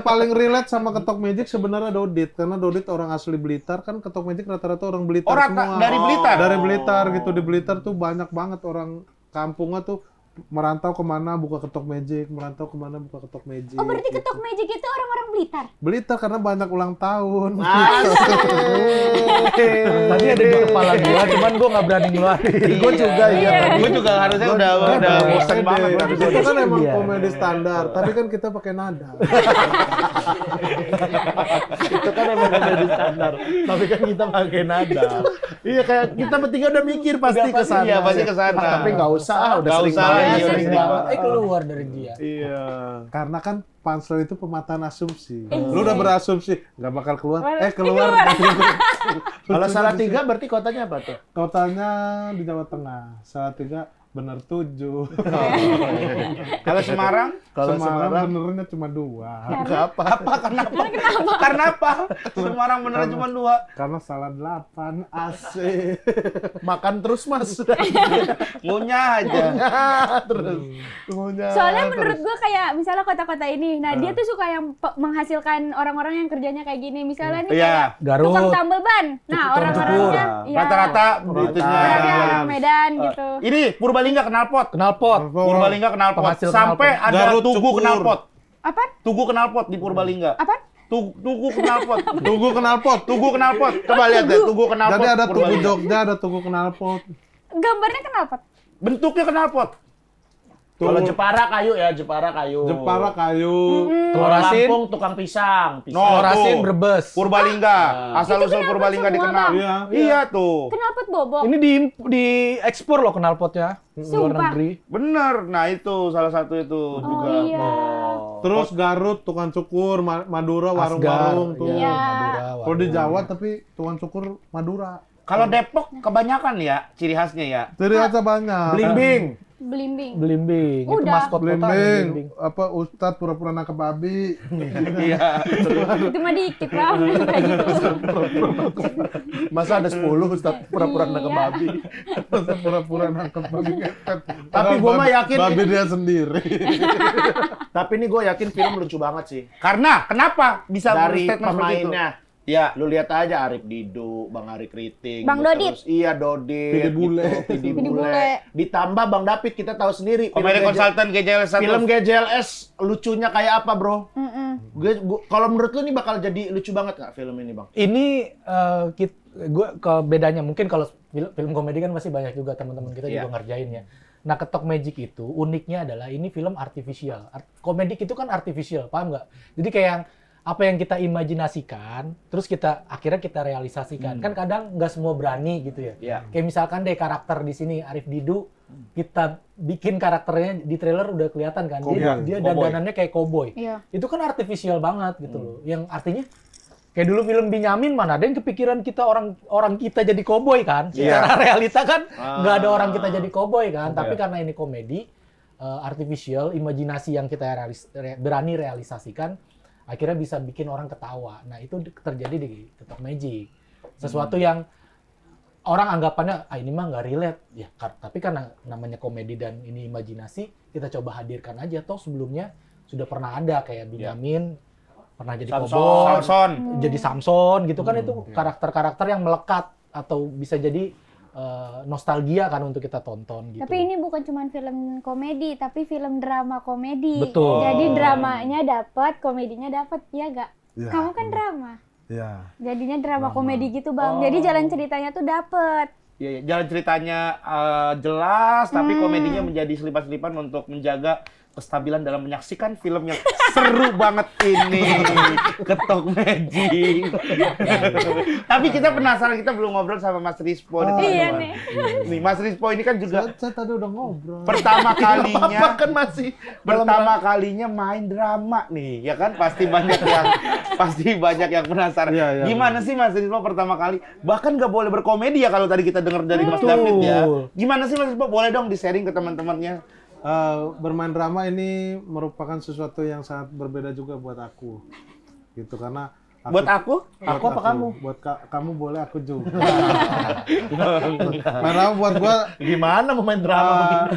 paling relate sama ketok magic sebenarnya Dodit, karena Dodit orang asli Blitar, kan ketok magic rata-rata orang Blitar Oh, semua. dari Blitar? Dari Blitar gitu. Di Blitar tuh banyak banget orang kampungnya tuh merantau kemana buka ketok magic, merantau kemana buka ketok magic. Oh, berarti gitu. ketok magic itu orang-orang Blitar. Blitar karena banyak ulang tahun. Tadi ada di kepala gua, cuman gua nggak berani ngeluarin. Gue juga ya. Gue juga harusnya udah bosan banget. Itu kan emang Iya. komedi standar, tapi kan kita pakai nada. Itu kan emang komedi standar. Tapi kan kita pakai nada. Iya kayak kita bertiga udah mikir pasti ke sana. Iya, pasti ke sana. Tapi nggak usah, udah Nggak sering usah, banget. iya, Sering sering banget. Keluar dari dia. Iya. Karena kan punchline itu pemataan asumsi. Lu udah berasumsi nggak bakal keluar, keluar. Kalau salah 3 berarti kotanya apa tuh? Totalnya di Jawa Tengah, salah 3 bener 7. Kalau Semarang? Kalau Semarang benernya cuma 2. nggak apa? Karena apa? Semarang beneran cuma 2. Karena salah 8 AC. Makan terus mas. Ngunyah aja. Terus. Ngunyah Soalnya terus. menurut gua kayak misalnya kota-kota ini, nah dia tuh suka yang menghasilkan orang-orang yang kerjanya kayak gini. Misalnya nih Iya. kayak Garut. tukang tambal ban. Nah, orang-orangnya iya, Rata-rata itunya. orang Medan gitu. Ini Purbalingga knalpot. Knalpot. Purbalingga knalpot. Penghasil Sampai knalpot. ada Garut tugu cukur. knalpot. Apa? Tugu knalpot di Purbalingga. Apa? Tugu knalpot. Tugu knalpot. Tugu knalpot. Coba lihat deh, tugu knalpot. Jadi ada tugu Purbalingga. Jogja, ada tugu knalpot. Gambarnya kenapa? Bentuknya knalpot. Kalau Jepara kayu ya, Jepara kayu. Jepara kayu. Kalau Telur asin. Lampung tukang pisang. No, Telur asin tuh. Brebes. Purbalingga. Asal Itu usul knalpot Purbalingga semua, dikenal. Bang. Iya. Iya tuh. Kenapa bobok? Ini di ekspor loh knalpotnya. Luar Sumpah. negeri. Bener. Nah, itu salah satu itu juga. iya. Terus Garut tukang cukur, Madura Asgar. warung-warung tuh. Iya. Madura, Kalau di warung. Jawa tapi tukang cukur Madura. Kalau Depok kebanyakan ya ciri khasnya ya. Ciri khasnya banyak. Blimbing. Belimbing. Belimbing. Itu Udah. maskot kota. Blimbing, apa Ustadz pura-pura nangkep babi. Iya. Itu mah dikit lah. Kayak gitu. Masa ada 10 Ustaz pura-pura Iya. nangkep babi. Pura-pura nangkep babi ngepet. Tapi Padahal gua mah babi- yakin babi dia sendiri. Tapi ini gue yakin film lucu banget sih. Karena kenapa bisa Dari berstatement seperti itu? pemainnya. Ya. Lu lihat aja Arif Didu, Bang Ari Kriting, Bang terus- Dodit. Iya Dodit, Pidi Bule. gitu, Pidi Pidi Bule. Bule. Ditambah Bang David kita tahu sendiri. Komedi konsultan GJLS 1. Film GJLS lucunya kayak apa, Bro? Mm-mm. Kalau menurut lu ini bakal jadi lucu banget nggak film ini, Bang? Ini gue ke bedanya mungkin kalau film komedi kan masih banyak juga teman-teman kita Iya. juga ngerjain ya. Nah, Ketok Magic itu uniknya adalah ini film artificial. Komedi itu kan artificial, paham nggak? Jadi kayak apa yang kita imajinasikan, terus akhirnya kita realisasikan. Kan kadang nggak semua berani gitu ya. Iya. Kayak misalkan deh karakter di sini Arif Didu, kita bikin karakternya di trailer udah kelihatan kan. Dia Cowboy. dandanannya kayak cowboy. Iya. Itu kan artificial banget gitu loh. Yang artinya kayak dulu film Binyamin mana ada yang kepikiran kita orang kita jadi koboi kan? Secara realita kan nggak ada orang kita jadi koboi kan? Tapi karena ini komedi artificial, imajinasi yang kita berani realisasikan, akhirnya bisa bikin orang ketawa. Nah itu terjadi di Ketok Magic. Sesuatu yang orang anggapannya ini mah nggak relate ya. Tapi karena namanya komedi dan ini imajinasi, kita coba hadirkan aja. Toh sebelumnya sudah pernah ada kayak Binyamin. Pernah jadi koboi, Samson. jadi Samson gitu kan, itu karakter-karakter yang melekat atau bisa jadi nostalgia kan untuk kita tonton gitu. Tapi ini bukan cuma film komedi, tapi film drama komedi. Betul. Jadi dramanya dapat, komedinya dapat, ya gak? Iya. Kamu kan drama. Ya. Jadinya drama komedi gitu, Bang. Jadi jalan ceritanya tuh dapet. Iya, jalan ceritanya jelas, tapi komedinya menjadi selipan-selipan untuk menjaga kestabilan dalam menyaksikan film yang seru banget ini. Ketok Magic. Tapi kita penasaran, kita belum ngobrol sama Mas Rispo. Iya nih. Nih, Mas Rispo ini kan juga Saya tadi udah ngobrol. pertama kalinya Apa kan masih pertama kalinya main drama nih, ya kan? Pasti banyak yang penasaran. Iya, iya, Gimana sih Mas Rispo pertama kali? Bahkan nggak boleh berkomedi ya kalau tadi kita dengar dari Mas David ya. Gimana sih Mas Rispo? Boleh dong di-sharing ke teman-temannya. bermain drama ini merupakan sesuatu yang sangat berbeda juga buat aku. Gitu karena Buat aku? Aku apa kamu? Buat kamu boleh, aku juga. Main drama buat gua Gimana mau main drama begini?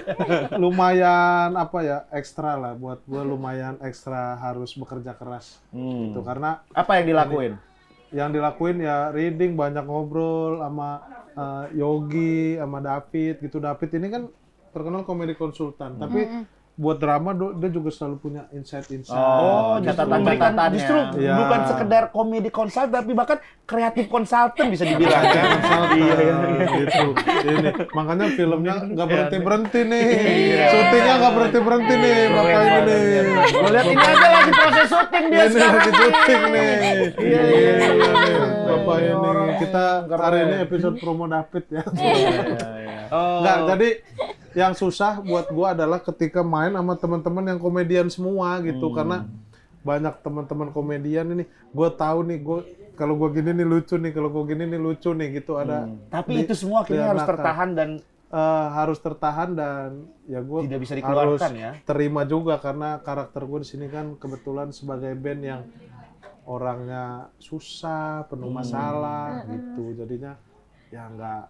lumayan apa ya, ekstra lah buat gua, lumayan ekstra harus bekerja keras. Gitu karena Apa yang dilakuin? yang dilakuin ya reading, banyak ngobrol sama Yogi, sama David gitu. David ini kan terkenal komedi konsultan, tapi buat drama dia juga selalu punya insight-insight. Oh, Justru catatan-catatannya. justru Iya. bukan sekedar komedi konsultan, tapi bahkan kreatif konsultan bisa dibilang kan. Gitu. Ini makanya filmnya nggak berhenti nih. Syutingnya nggak berhenti nih, Bapak ini nih. Gue lihat ini aja lagi proses syuting dia Ini sekarang. lagi syuting nih. Iya. Bapak ini kita hari ini episode promo David ya. Nggak, jadi yang susah buat gua adalah ketika main sama teman-teman yang komedian semua gitu, karena banyak teman-teman komedian ini gua tahu nih, kalau gua gini nih lucu nih, kalau gua gini nih lucu nih gitu, ada Tapi itu semua akhirnya harus dianakan. tertahan dan harus tertahan dan ya gua Tidak bisa harus dikeluarkan ya. terima juga karena karakter gua di sini kan kebetulan sebagai band yang orangnya susah, penuh masalah gitu, jadinya ya nggak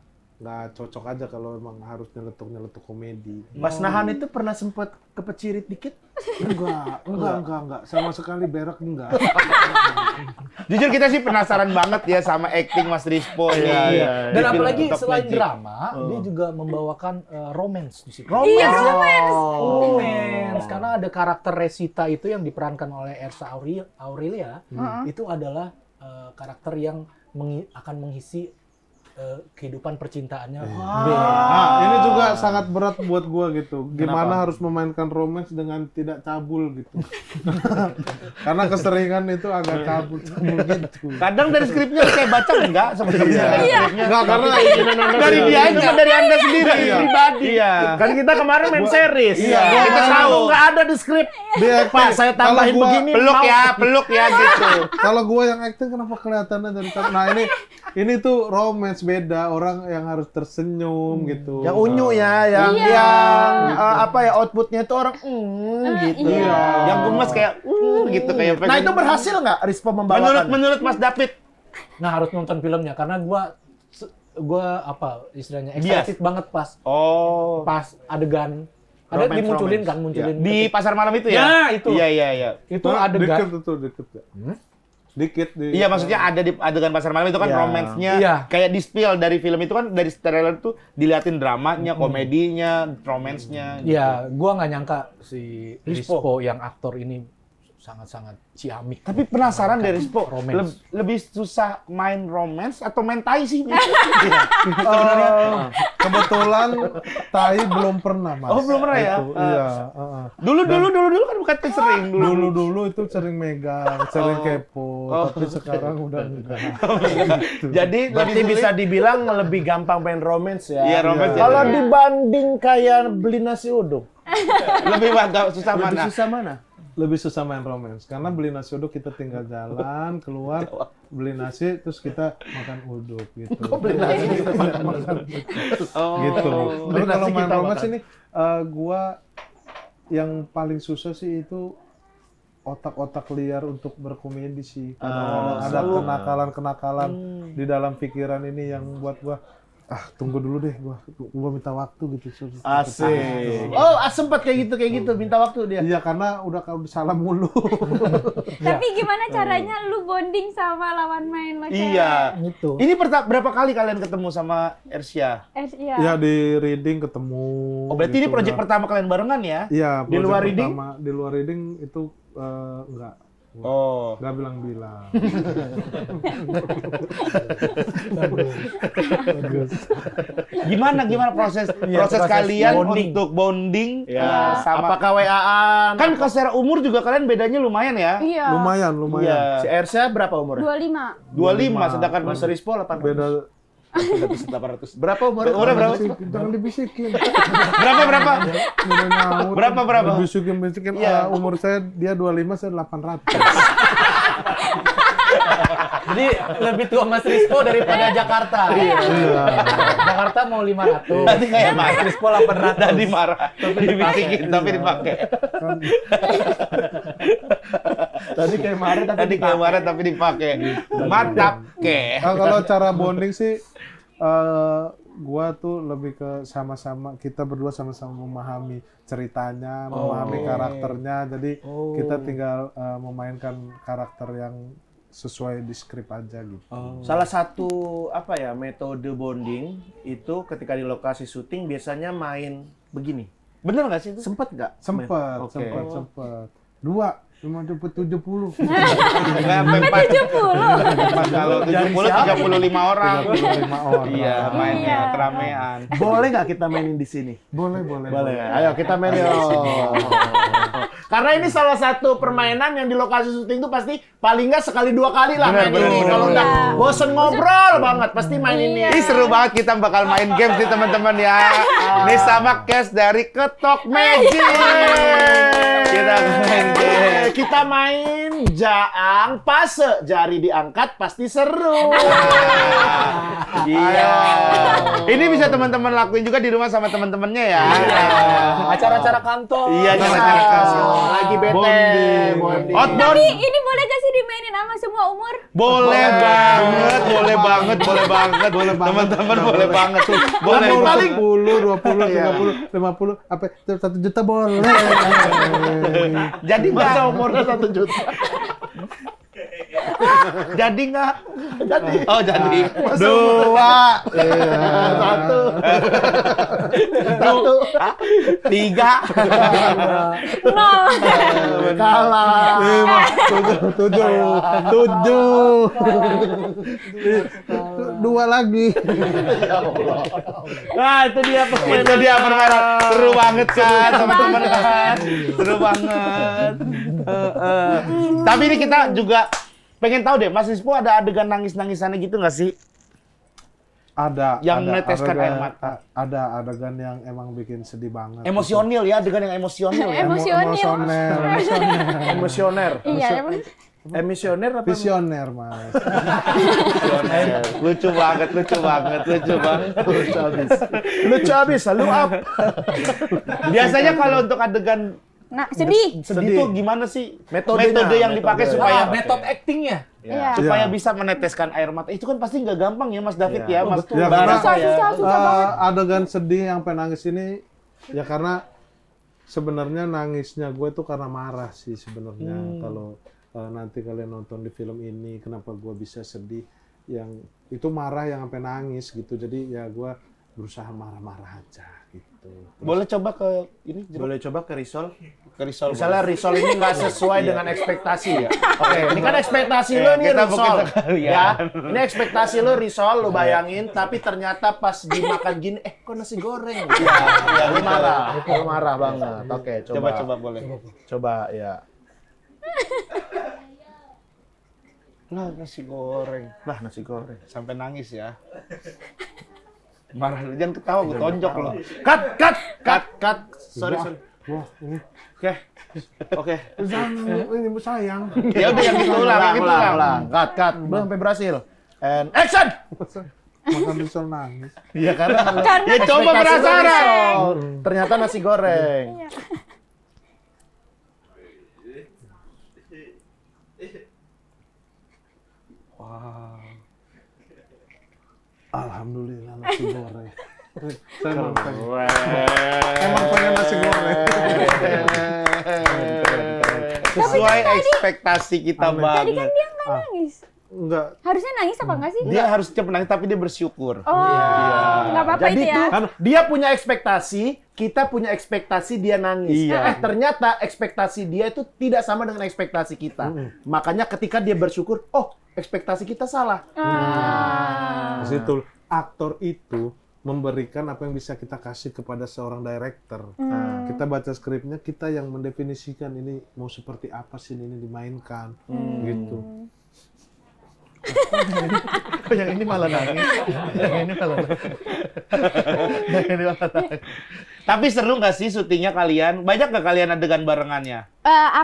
cocok aja kalau emang harus nyeletuk komedi. Mas Nahan itu pernah sempet kepecirit dikit? Enggak. Sama sekali berak enggak. jujur kita sih penasaran banget ya sama acting Mas Rispo nih. Dan Di film apalagi Top selain Magic. drama, dia juga membawakan romance di situ. Iya, romance. Romance. Karena ada karakter Resita itu yang diperankan oleh Ersa Aurelia, itu adalah karakter yang akan mengisi kehidupan percintaannya. Nah, ini juga sangat berat buat gua gitu. Gimana harus memainkan romance dengan tidak cabul gitu. Karena keseringan itu agak cabul gitu. Kadang dari skripnya saya baca enggak sebenarnya dari skripnya. Enggak, karena Dari dia aja dari Anda sendiri pribadi. Iya. Kan kita kemarin main series. Iya. Kita tahu nggak ada di skrip. Pak, saya tambahin Kalau gua- begini. Peluk ya gitu. Kalau gua yang acting kenapa kelihatannya dari cabul? Nah, ini tuh romance beda, orang yang harus tersenyum gitu. Yang unyu ya, yang apa ya, outputnya itu orang gitu. Iya. Yang gemes kayak gitu kayak Nah itu berhasil nggak Rispo membawakan? menurut Mas David. Nah, harus nonton filmnya karena gua apa istilahnya excited banget pas Oh. adegan ada Romance, dimunculin romance. kan, munculin Di pasar malam itu ya? Ya, itu. Iya. itu Nah, adegan dikit ya. Dikit di. Iya, maksudnya ada di adegan pasar malam itu kan Iya. romance-nya Iya. kayak di spill dari film itu kan, dari trailer tuh diliatin dramanya, komedinya, romance-nya gitu. ya gua nggak nyangka si Rispo yang aktor ini sangat-sangat ciamik. Tapi penasaran dari Rispo, Romance. lebih susah main romance atau main tai sih? Kebetulan Tai belum pernah, Mas. Oh, belum pernah ya? Itu, iya, Dulu kan bukan sering dulu. Dulu itu sering megang, sering kepo, tapi sekarang udah enggak. Jadi Berarti lebih bisa sulit. dibilang lebih gampang main romance ya. Iya, romance ya. Kalau dibanding kayak beli nasi uduk, lebih agak susah lebih mana? susah mana? Lebih susah main romance karena beli nasi uduk kita tinggal jalan keluar beli nasi terus kita makan uduk gitu. beli nasi kita makan gitu. Beli Tapi kalau nasi main kita romance makan. ini gua yang paling susah sih itu otak-otak liar untuk berkomedi sih. Kadang-kadang ada kenakalan-kenakalan di dalam pikiran ini yang buat gua tunggu dulu deh, gua minta waktu gitu. Asik. Oh, sempat kayak gitu, minta waktu dia. Iya, karena udah kalau salah mulu. Tapi gimana caranya lu bonding sama lawan main lo? Iya. Gitu. Ini berapa kali kalian ketemu sama Ersya? Iya. Ya di reading ketemu. Oh, berarti ini gitu. project pertama kalian barengan ya? Iya, Di project luar reading? pertama. Di luar reading itu enggak. Oh. Enggak bilang-bilang. Gimana proses proses kalian bonding. untuk bonding sama Apakah WA-an? kan kalau secara umur juga kalian bedanya lumayan ya? Iya. Lumayan. Si Ersya berapa umurnya? 25. 25 sedangkan Mas Rispo 800. Beda 800. Berapa umurnya? Umurnya berapa? Jangan dibisikin. Berapa? Udah nyaut. Berapa? Dibisikin. Iya. Umur saya dia 25, saya 800. Jadi lebih tua Mas Rispo daripada Jakarta. Iya. Jakarta mau 500. Tadi kayak Mas marah. Rispo 800. Tadi marah. Dibisikin tapi dipakai. Tadi kayak marah Tadi kayak marah tapi dipakai. Mantap ke. Kalau cara bonding sih, gua tuh lebih ke sama-sama, kita berdua sama-sama memahami ceritanya, memahami karakternya. Jadi kita tinggal memainkan karakter yang sesuai di skrip aja gitu. Salah satu apa ya metode bonding itu ketika di lokasi syuting biasanya main begini. Bener nggak sih itu? Sempet nggak? Sempet. Dua, 70. Nggak sampai 40. Kalau 70 35 orang. 35 orang. Iya, mainnya keramaian. Boleh nggak kita mainin di sini? Boleh. Boleh. Ayo kita main yuk. Karena ini salah satu permainan yang di lokasi syuting itu pasti paling nggak sekali 2 kali lah main ini. Kalau udah bosen ngobrol banget pasti main ini. Ini seru banget, kita bakal main games nih teman-teman ya. Ini sama Cash dari Ketok Magic. Kita main game. Kita main jaang pase, jari diangkat pasti seru. Iya. Ini bisa teman-teman lakuin juga di rumah sama teman-temannya ya. Acara-acara kantor. Iya, acara kantor. Lagi bete. Bonding. Outbound. Tapi ini boleh gak sih dimainin sama semua umur? Boleh banget. Teman-teman boleh banget. Boleh Paling 10, 20, 30, 50, apa 1 juta boleh. Jadi nggak? Masa umurnya 1 juta. Jadi nggak? Jadi. Oh jadi. Dua. Satu. Hah? 3. Nol. Kalah. 7. Dua lagi. Nah, itu dia permainan. Itu dia permainan. Seru banget kan teman-teman kan. Seru banget. Tapi ini kita juga pengen tahu deh, Mas Rispo ada adegan nangis-nangisannya gitu nggak sih? Ada. Yang ada meneteskan adegan- air mata. Ada adegan yang emang bikin sedih banget. Emosional ya, adegan yang emosional ya. Emosional. Emisioner. Iya, emang. Emisioner apa? Visioner, Mas. Lucu banget. Lucu abis, lu up. Biasanya kalau untuk adegan Nah, sedih. sedih tuh gimana sih? Metodenya, Metode yang dipakai metode. supaya Method actingnya. Iya. supaya Iya. bisa meneteskan air mata. Itu kan pasti nggak gampang ya, Mas David ya, Mas. Ya, Bara karena ya. Susah banget. adegan sedih yang penangis ini ya karena sebenarnya nangisnya gue tuh karena marah sih sebenarnya. Kalau nanti kalian nonton di film ini kenapa gue bisa sedih, yang itu marah yang sampai nangis gitu. Jadi ya gue berusaha marah-marah aja gitu. Boleh coba ke ini? Boleh coba ke Risol. Ke Risol. Misalnya Risol ini nggak sesuai dengan ekspektasi ya. Oke, ini kan ekspektasi lo nih kita Risol. mungkin sekalian. Ya, ini ekspektasi lo Risol, lo bayangin. Tapi ternyata pas dimakan gini, kok nasi goreng? Iya, lo marah banget. Oke, Coba boleh. Coba ya. Lah nasi goreng. Lah nasi goreng. Sampai nangis ya. Marah, jangan ketawa, gue tonjok loh. Cut. Sorry. Wah, ini Oke. ini sayang. Ya udah yang gitu ulang. Cut. Belum sampai berhasil. And action. Makan risol nangis. Iya karena Ya coba ekspektasi lo penasaran. Risol. Ternyata nasi goreng. Alhamdulillah nasi goreng. Saya emang pengen nasi goreng. Sesuai ekspektasi kita Tadi kan banget. dia nggak nangis. Enggak. Harusnya nangis apa enggak sih? Dia harus cepat nangis tapi dia bersyukur. Oh, nggak apa-apa Jadi itu ya. tuh dia punya ekspektasi, kita punya ekspektasi dia nangis. Iya. Ternyata ekspektasi dia itu tidak sama dengan ekspektasi kita. Makanya ketika dia bersyukur, oh ekspektasi kita salah. Di situ aktor itu memberikan apa yang bisa kita kasih kepada seorang director. Kita baca skripnya, kita yang mendefinisikan ini mau seperti apa sih ini dimainkan, gitu. Yang ini malah nangis. Tapi seru nggak sih syutingnya kalian? Banyak nggak kalian adegan barengannya?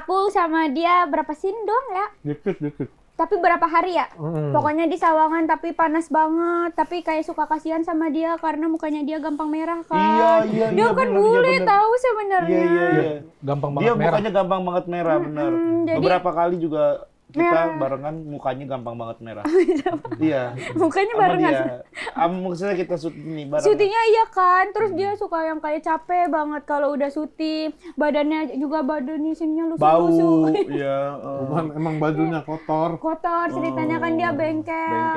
Aku sama dia berapa scene doang ya? Dikit. tapi berapa hari ya? Pokoknya di Sawangan tapi panas banget, tapi kayak suka kasihan sama dia karena mukanya dia gampang merah kan. Iya, Dia kan bener, bule iya, bener. tahu sebenarnya. Iya. Gampang Dia banget merah. mukanya gampang banget merah, bener. jadi- Beberapa kali juga kita Merah. barengan mukanya gampang banget merah. Iya. Mukanya Sama barengan. dia. Maksudnya kita syuting nih bareng. Syutingnya iya kan, terus dia suka yang kayak capek banget kalau udah syuting, badannya sininya Bau. lusuh-lusuh. Iya. Emang bajunya kotor. Kotor, ceritanya kan dia bengkel.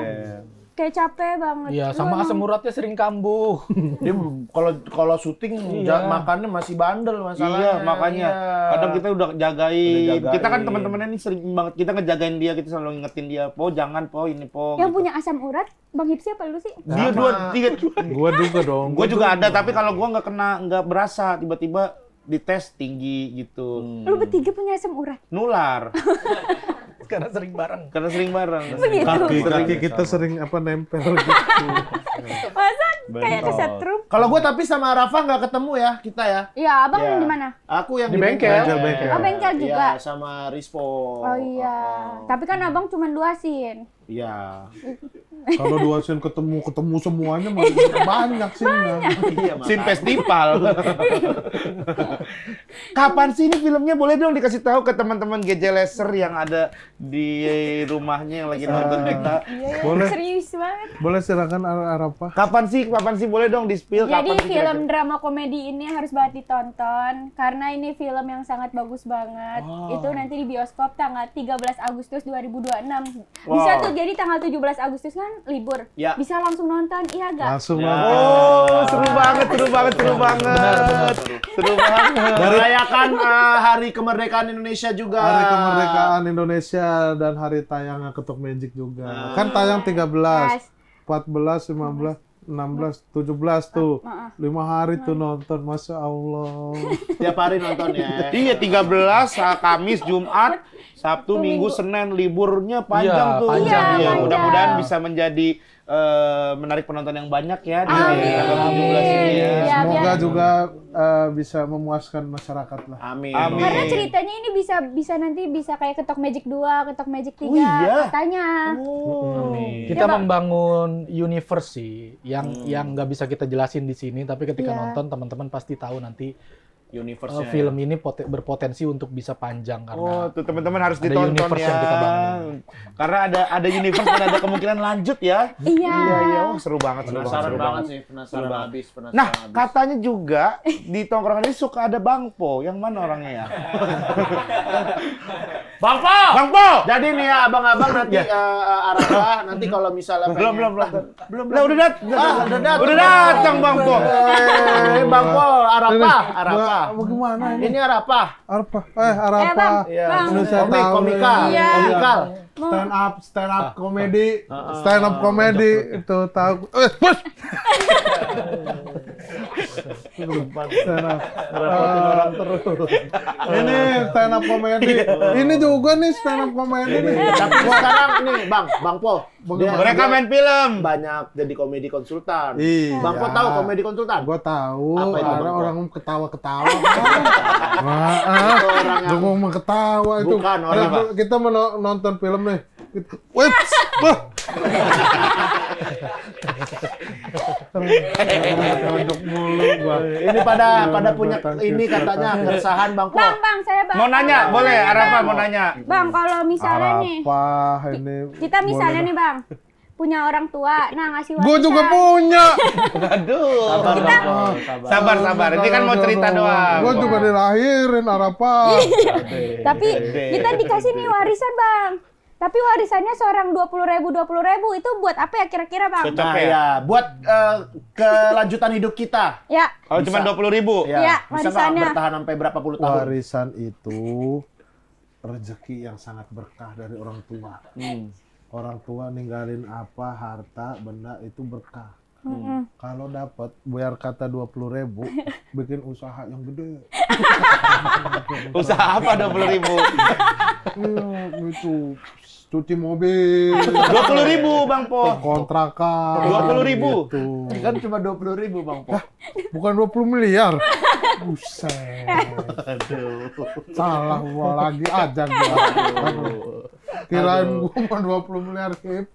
Kayak capek banget. Iya, sama asam uratnya sering kambuh. Dia kalau syuting makannya masih bandel masalahnya. Iya, makanya. Iya. Kadang kita udah jagain. Udah jagain. Kita kan teman-temannya ini sering banget kita ngejagain dia, kita selalu ngingetin dia, "Po, jangan, Po, ini, Po." Yang gitu. punya asam urat, Bang Hipsi apa lu sih? Dia dua, tiga. Gua juga dong. Gue juga ada, tapi kalau gua nggak berasa, tiba-tiba dites tinggi gitu. Lu bertiga punya asam urat. Nular. Karena sering bareng. Karena sering bareng. Begitu. Kaki kita sering nempel gitu. Masa kayak kesetrum? Kalau gue tapi sama Rafa nggak ketemu ya kita ya. Iya, Abang Iya. di mana? Aku yang Di bengkel. Bengkel. Oh, bengkel juga. Iya, sama Rispo. Oh iya. Tapi kan Abang cuma 2 scene. Iya. Kalau 2 scene ketemu semuanya banyak scene-nya. Iya, Sin festival. Kapan sih ini filmnya? Boleh dong dikasih tahu ke teman-teman GJ yang ada di rumahnya yang lagi nonton kita. Iya, Boleh. serius banget. Boleh silakan Arafah. Kapan sih? Boleh dong di-spill Jadi kapan sih film kira-kira? drama komedi ini harus banget ditonton karena ini film yang sangat bagus banget. Itu nanti di bioskop tanggal 13 Agustus 2026. Bisa tuh, jadi tanggal 17 Agustus kan libur. Ya. Bisa langsung nonton, iya gak? Langsung Ya. nonton. Oh, seru banget. Seru banget. Merayakan Hari Kemerdekaan Indonesia juga. Hari Kemerdekaan Indonesia dan hari tayangnya Ketok Magic juga. Kan tayang 13, 14, 15, 16, 17 tuh. 5 hari tuh nonton, Masya Allah. Tiap hari nonton ya. Iya, 13 Kamis, Jumat, Sabtu, Minggu, Senin, liburnya panjang Iya, tuh. panjang. Iya, Iya, panjang. mudah-mudahan bisa menjadi menarik penonton yang banyak ya di Amin. tanggal 17 ini ya. Iya, Semoga biar- juga bisa memuaskan masyarakat lah. Amin. Amin. Karena ceritanya ini bisa nanti bisa kayak Ketok Magic 2, Ketok Magic 3 Oh, iya? katanya. Kita Ya, Bang. membangun universe sih yang nggak bisa kita jelasin di sini, tapi ketika Iya. nonton teman-teman pasti tahu nanti Universe-nya. film ini berpotensi untuk bisa panjang Oh, karena tuh teman-teman harus ada ditonton universe ya. yang kita bangun. Karena ada universe dan ada kemungkinan lanjut ya. Iya. Iya, oh, seru banget, Penasaran seru banget sih, penasaran habis, penasaran Nah, habis. katanya juga di tongkrongan ini suka ada Bang Po. Yang mana orangnya ya? Bang Po! Bang Po! Jadi nih ya abang-abang nanti Arafah nanti kalau misalnya Belum. Lah udah datang. Udah datang Bang Po. Bang Po, Arafah. Bagaimana ini? Ini Arafah. Arafah. Bang. Arafah. Iya. Bang. Ini saya tahu Komika. nih. Iya. Komikal. Stand up comedy. Stand up comedy itu tahu. Bos. Stand up. Orang terus. Ini stand up comedy. Ini juga nih stand up comedy nih. Tapi sekarang nih Bang Po. dia- Mereka dia main film. banyak jadi komedi konsultan. Iya. Bang Po tahu komedi konsultan? Gua tahu. Apa itu, Ada Bang Po? orang ketawa-ketawa. Wah, Itu orang yang gue mau ketawa itu. Bukan, orang Nah, kita mau nonton film nih. Wih, wah. Tonjok mulu gua. ini pada punya ini katanya keresahan Bang Po. Bang, saya Bang. Mau nanya, boleh? Arafah mau nanya. Bang, kalau misalnya nih, Arafah ini. kita misalnya nih Bang, punya orang tua, nah ngasih warisan. Gue juga punya. Aduh. Sabar Bang Po, Sabar. Ini kan mau cerita doang. Gue juga dilahirin Arafah. Tapi kita dikasih nih warisan Bang. Tapi warisannya seorang 20.000 itu buat apa ya kira-kira Bang? Cocok Nah ya? ya, buat kelanjutan hidup kita. Ya, Kalau cuma 20.000. Iya, bisa nggak warisannya. bertahan sampai berapa puluh tahun? Warisan itu rezeki yang sangat berkah dari orang tua. Orang tua ninggalin apa, harta, benda itu berkah. Kalau dapat biar kata 20.000, bikin usaha yang gede. Usaha apa 20.000? Iya, gitu. Cuci mobil, 20.000 Bang Po. kontrakan. 20.000. Gitu. Kan cuma 20.000 Bang Po. Bukan 20 miliar. Buset. Salah gua lagi aja gua. Aduh. Kirain gua mau 20 miliar hip.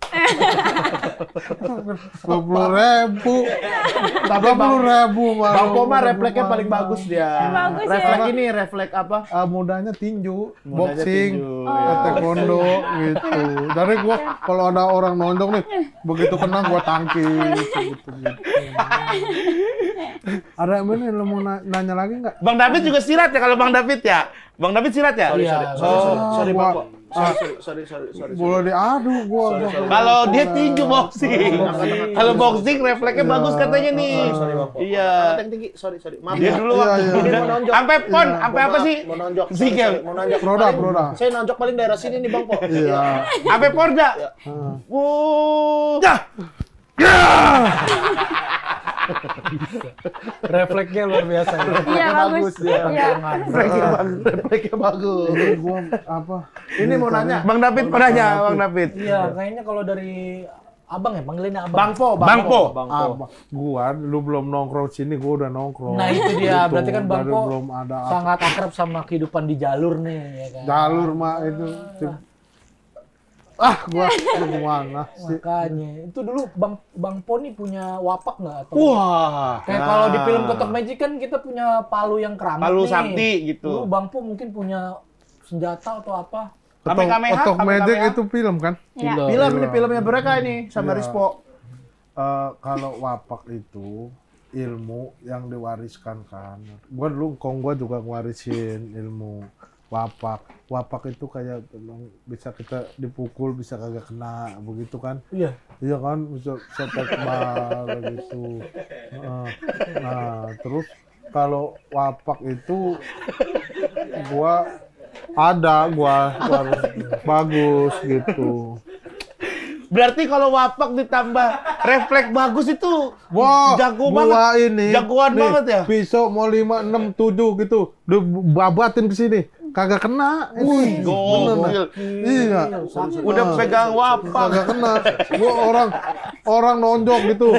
20.000. Tapi 20.000 malah. Bang Poma refleksnya paling bagus dia. Bagus ya. Refleks ini, refleks apa? Mudahnya tinju, Mudahnya boxing, tinju, taekwondo gitu. Dari gua kalau ada orang nonjok nih, begitu kena gua tangkis gitu. Ada yang ini lo mau nanya lagi nggak? Bang David juga silat ya kalau Bang David ya? Bang David silat ya? Iya. Sorry Bang Po. Ah. Sorry. Boleh diadu gua. Kalau dia tinju boxing. Kalau boxing refleksnya bagus katanya nih. Iya. Yang tinggi, sorry. Maaf. Dia dulu Iya, waktu iya. Ini mau nonjok. sampai pon, sampai apa sih? Mau nonjok. Zigel. Mau nonjok. Proda. Saya nonjok paling daerah sini nih Bang Po. Iya. Sampai Porda. Ya. Refleksnya luar biasa. Iya bagus. Iya. Refleksnya bagus. Ini gua apa? Ini mau nanya. Bang David mau nanya, Bang David. Iya, kayaknya kalau dari abang ya, panggilannya abang. Bang Po. Gua lu belum nongkrong sini, gua udah nongkrong. Nah itu dia, Gitu. berarti kan Bang Dari Po belum ada apa. sangat akrab sama kehidupan di jalur nih, ya kan? Jalur mah itu. Gua kemana sih? Makanya, itu dulu Bang Po nih punya wapak nggak? Atau Wah. kayak kalau di film Ketok Magic kan kita punya palu yang keramat Palu nih. sakti gitu. Dulu Bang Po mungkin punya senjata atau apa? Kamehameha, Ketok Magic Kamehameha. itu film kan? Iya. Film ini filmnya mereka ini sama Iya. Rispo. Kalau wapak itu ilmu yang diwariskan kan. Gua dulu kong gua juga ngwarisin ilmu wapak. Wapak itu kayak bisa kita dipukul bisa kagak kena begitu kan? Iya. Iya kan bisa setek bal gitu. Nah, terus kalau wapak itu gua bagus gitu. Berarti kalau wapak ditambah refleks bagus itu Wah, jago gua banget. ini Jagoan nih, banget ya. Pisau mau 5, 6, 7 gitu. Babatin ke sini. Kagak kena. Ini. Gokil. Iya. Udah pegang wapak. Kagak kena. Gua orang nonjok gitu.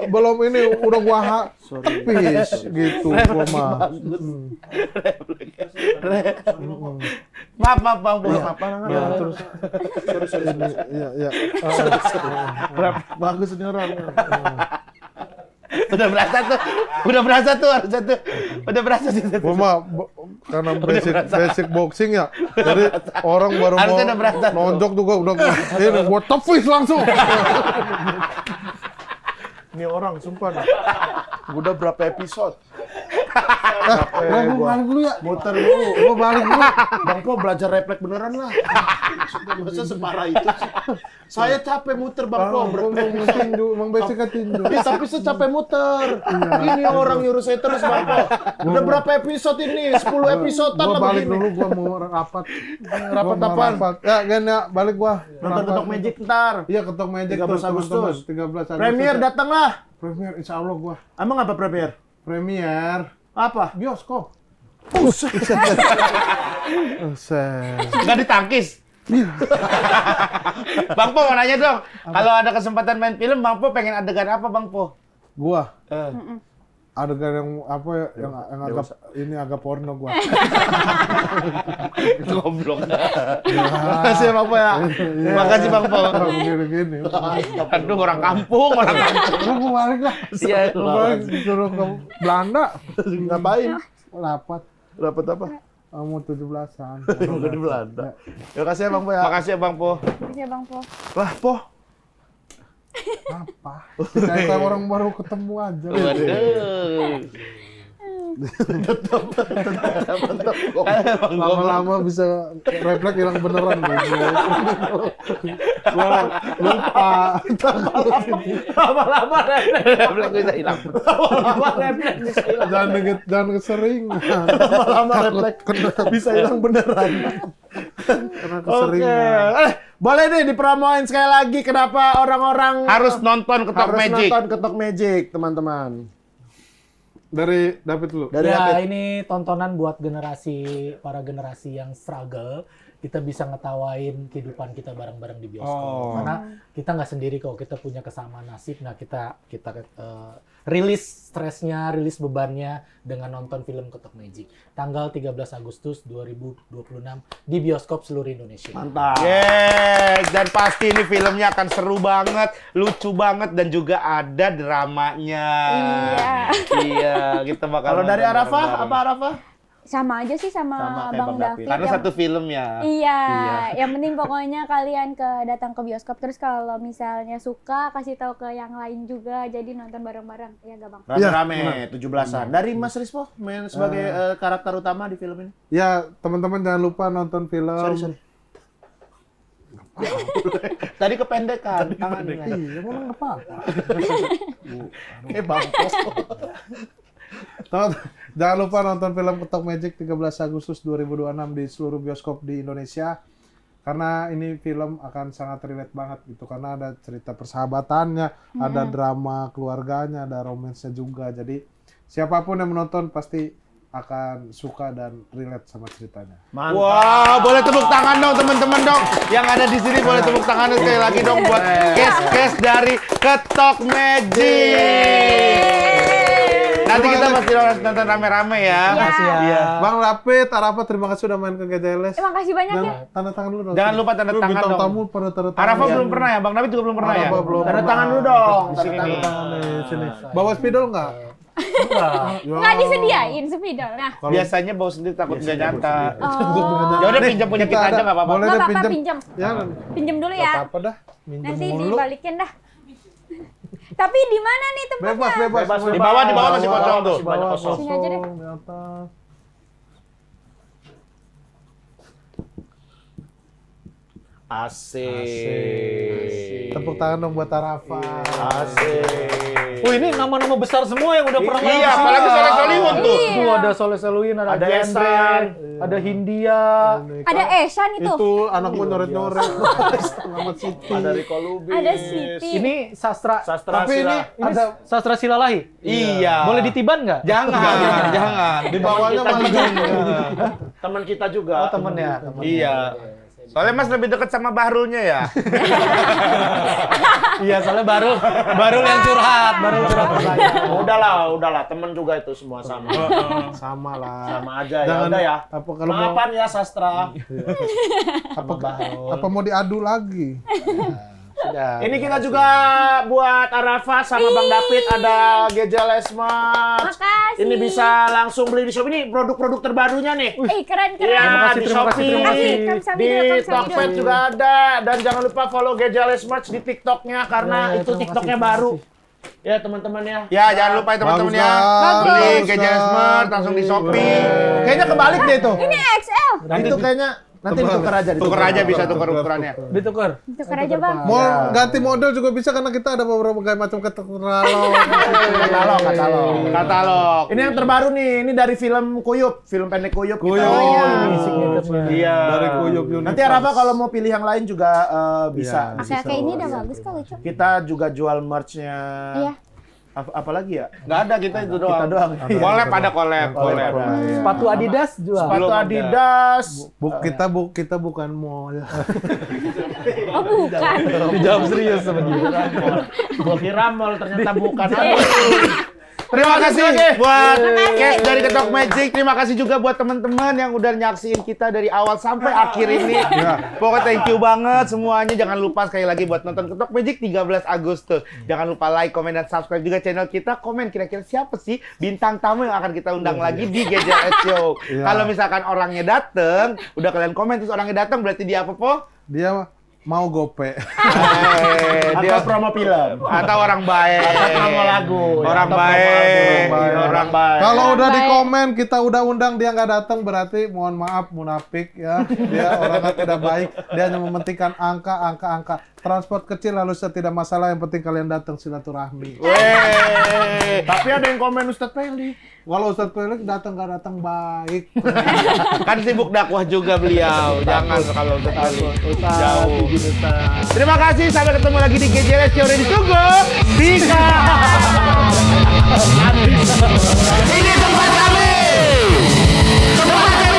Belum ini udah gua tepis gitu gua mah. Maaf Bang Po. Ya, terus ini iya. Bagus ini orang. Udah berasa tuh harusnya tuh. Udah berasa sih. Gua mah karena basic boxing ya. Jadi orang baru mau Harusnya udah berasa tuh. nonjok juga udah gua tepis langsung. Ini orang sumpah. Udah berapa episode? Gua balik dulu ya. Muter dulu. Gua balik dulu. Bang Po belajar refleks beneran lah. Masa separah itu sih? Saya capek muter Bang Po. Gua mau tinju, emang basicnya tinju. Tapi saya capek muter. Ini orang nyuruh saya terus Bang Po. Udah berapa episode ini? 10 episodean Gua lah balik begini. dulu, gua mau rapat. Rapat Gua mau apaan? rapat. Ya, Gen ya, balik gua. Nonton Rapat. Ketok Magic ntar. Iya, Ketok Magic 13 tuh, Agustus. teman-teman. 13 Agustus. Premier datanglah. Premier, insya Allah gua. Emang apa premier? Premier. Apa? Bioskop. Buset. Nggak ditangkis. Bang Po mau nanya dong. Kalau ada kesempatan main film, Bang Po pengen adegan apa Bang Po? Gua. Adegan yang apa ya, yang agak ini agak porno gua. Goblok. Makasih ya Bang Po ya. Makasih Bang Po. Gini-gini. Aduh orang kampung. Gua mau balik lah. Iya. Gua balik suruh ke Belanda. Ngapain? Rapat. Dapat apa? Mau 17-an. Udah di Belanda. Ya kasih ya Bang Po ya. Makasih ya Bang Po. Iya Bang Po. Lah Po. Apa? Kita orang baru ketemu aja. Waduh. Lama-lama bisa refleks hilang beneran. Gua lupa. Lama-lama Refleks bisa hilang. Jangan keseringan. Lama-lama refleks bisa hilang beneran. Karena Oke. keseringan. Boleh nih dipromoin sekali lagi kenapa orang-orang Harus nonton Ketok harus Magic. nonton Ketok Magic, teman-teman. Dari David dulu. Dari ya, David. ini tontonan buat para generasi yang struggle, kita bisa ngetawain kehidupan kita bareng-bareng di bioskop. Karena kita nggak sendiri kok, kita punya kesamaan nasib. Nah, kita rilis stresnya, rilis bebannya dengan nonton film Ketok Magic. Tanggal 13 Agustus 2026 di bioskop seluruh Indonesia. Mantap. Yes, dan pasti ini filmnya akan seru banget, lucu banget, dan juga ada dramanya. Iya, kita bakal Kalau dari nonton Arafah, bareng-bareng. apa Arafah? Sama aja sih sama Sama kayak Bang Bang David. Karena yang- satu film ya. Iya, yang penting pokoknya kalian datang ke bioskop, terus kalau misalnya suka kasih tahu ke yang lain juga, jadi nonton bareng-bareng. Iya gak Bang? Rame-rame 17-an. Dari Mas Rispo main sebagai karakter utama di film ini. Ya, teman-teman jangan lupa nonton film. Sorry. Tadi kependekan tangannya. Iya, emang nggak apa-apa. Bang. Jangan lupa nonton film Ketok Magic 13 Agustus 2026 di seluruh bioskop di Indonesia. Karena ini film akan sangat relate banget gitu. Karena ada cerita persahabatannya, ada drama keluarganya, ada romansnya juga. Jadi siapapun yang menonton pasti akan suka dan relate sama ceritanya. Mantap. Wah, boleh tepuk tangan dong teman-teman dong. Yang ada di sini boleh tepuk tangan sekali lagi dong buat case-case dari Ketok Magic. Nanti kita pasti nonton rame-rame ya. Makasih ya. Iya. Bang David, Arafah, terima kasih sudah main ke GJLS. Makasih banyak ya. Tanda tangan dulu dong. Jangan lupa tanda Lu tangan bintang dong. tamu pada tanda tangan. Arafah Iya. belum pernah ya, Bang David juga belum pernah ya. Arafah belum. Tanda pernah. tangan dulu dong. Di sini Tanda nih. tangan. Nih, sini. Bawa spidol nggak? Nggak disediain spidol. Nah, Biasanya bawa sendiri takut nggak nyata. oh. Ya udah pinjam punya kita aja nggak apa-apa. Boleh Nggak deh apa-apa, pinjam. pinjam. Ya, Pinjam dulu nggak ya. apa-apa dah. Minjem Nanti mulu. dibalikin dah. Tapi di mana nih tempatnya? Bebas. Di bawah masih kosong tuh. Masih banyak kosong. Sini aja deh. Di atas. Asik. Tepuk tangan dong buat Arafah. Asik. Oh, ini nama-nama besar semua yang udah pernah main Iya, di sini. apalagi Soleh Solihun tuh. Tuh ada Soleh Solihun, ada Ada Andre, Esan. ada Hindia. Ada Esan itu. Itu anakmu nyoret-nyoret. Selamat Siti. Ada Riko Lubis. Ada Siti. Ini sastra. Sastra Tapi ini Sila. Ini sastra Silalahi. Iya. Boleh ditiban nggak? Jangan, jangan. Di bawahnya Kita malah juga. Teman kita juga. Oh, temennya. Iya. Soalnya Mas lebih dekat sama Bahrulnya ya. Iya, soalnya baru yang curhat, baru curhat ke saya. Udahlah, temen juga itu semua sama. sama lah. Sama aja ya, Jangan- udah ya. Apa kalau mau Maafan ya sastra. apa mau diadu lagi? Sudah. Ini kita juga buat Arafah sama Bang David ada GJLS Merch. Makasih. Ini bisa langsung beli di shop ini produk-produk terbarunya nih. Keren. Iya, kasih, di terima kasih, Shopee, terima kasih. di Tokped juga ada. Dan jangan lupa follow GJLS Merch di TikToknya karena Ya, itu terima TikToknya kasih, baru. terima Ya teman-teman ya. Ya, jangan lupa ya teman-teman ya. Bagus, Beli bagus, GJLS Merch langsung di Shopee. Kayaknya kebalik deh itu. Ini XL. Itu kayaknya nanti ditukar aja. Tuker aja bisa tuker ukurannya. Ditukar. Tukar aja Bang. Mau ganti model juga bisa karena kita ada beberapa kayak macam katalog. Katalog. Ini yang terbaru nih, ini dari film Kuyup, film pendek Kuyup. Kuyup. Ini signature-nya. Iya. Dari Kuyup Universe. Nanti Arafah kalau mau pilih yang lain juga bisa. Iya. Kayak ini udah bagus kok lucu. Kita juga jual merch-nya. Iya. Apalagi ya? Nggak ada kita itu doang. Kita doang. Collab ada collab. Sepatu Adidas jual. Sepatu Belum ada. Adidas. Kita bukan mall. Oh bukan. Dijawab serius sama dia. Gua kira mall ternyata bukan. Terima kasih buat Makasih. case dari Ketok Magic. Terima kasih juga buat teman-teman yang udah nyaksiin kita dari awal sampai akhir ini. Pokoknya thank you banget semuanya. Jangan lupa sekali lagi buat nonton Ketok Magic 13 Agustus. Jangan lupa like, komen, dan subscribe juga channel kita. Komen kira-kira siapa sih bintang tamu yang akan kita undang lagi di GJLS Show. Iya. Kalau misalkan orangnya dateng, udah kalian komen terus orangnya datang berarti dia apa, Po? Dia mau gope. Dia promo film. Atau orang baik. Atau promo lagu. Orang Atau promo baik. album. Orang baik. Kalau udah di Baik. komen kita udah undang dia nggak datang berarti mohon maaf munafik ya. Dia orangnya tidak baik. Dia hanya mementingkan angka. Transport kecil lalu tidak masalah, yang penting kalian datang silaturahmi. Weh. Tapi ada yang komen Ustadz Peli. Walau Ustadz Felix datang nggak datang baik. Kan sibuk dakwah juga beliau. Jangan kalau udah kali jauh. Ustadz. Terima kasih, sampai ketemu lagi di GJLS Show. Ditunggu. Bika. Ini tempat kami. Tempat kami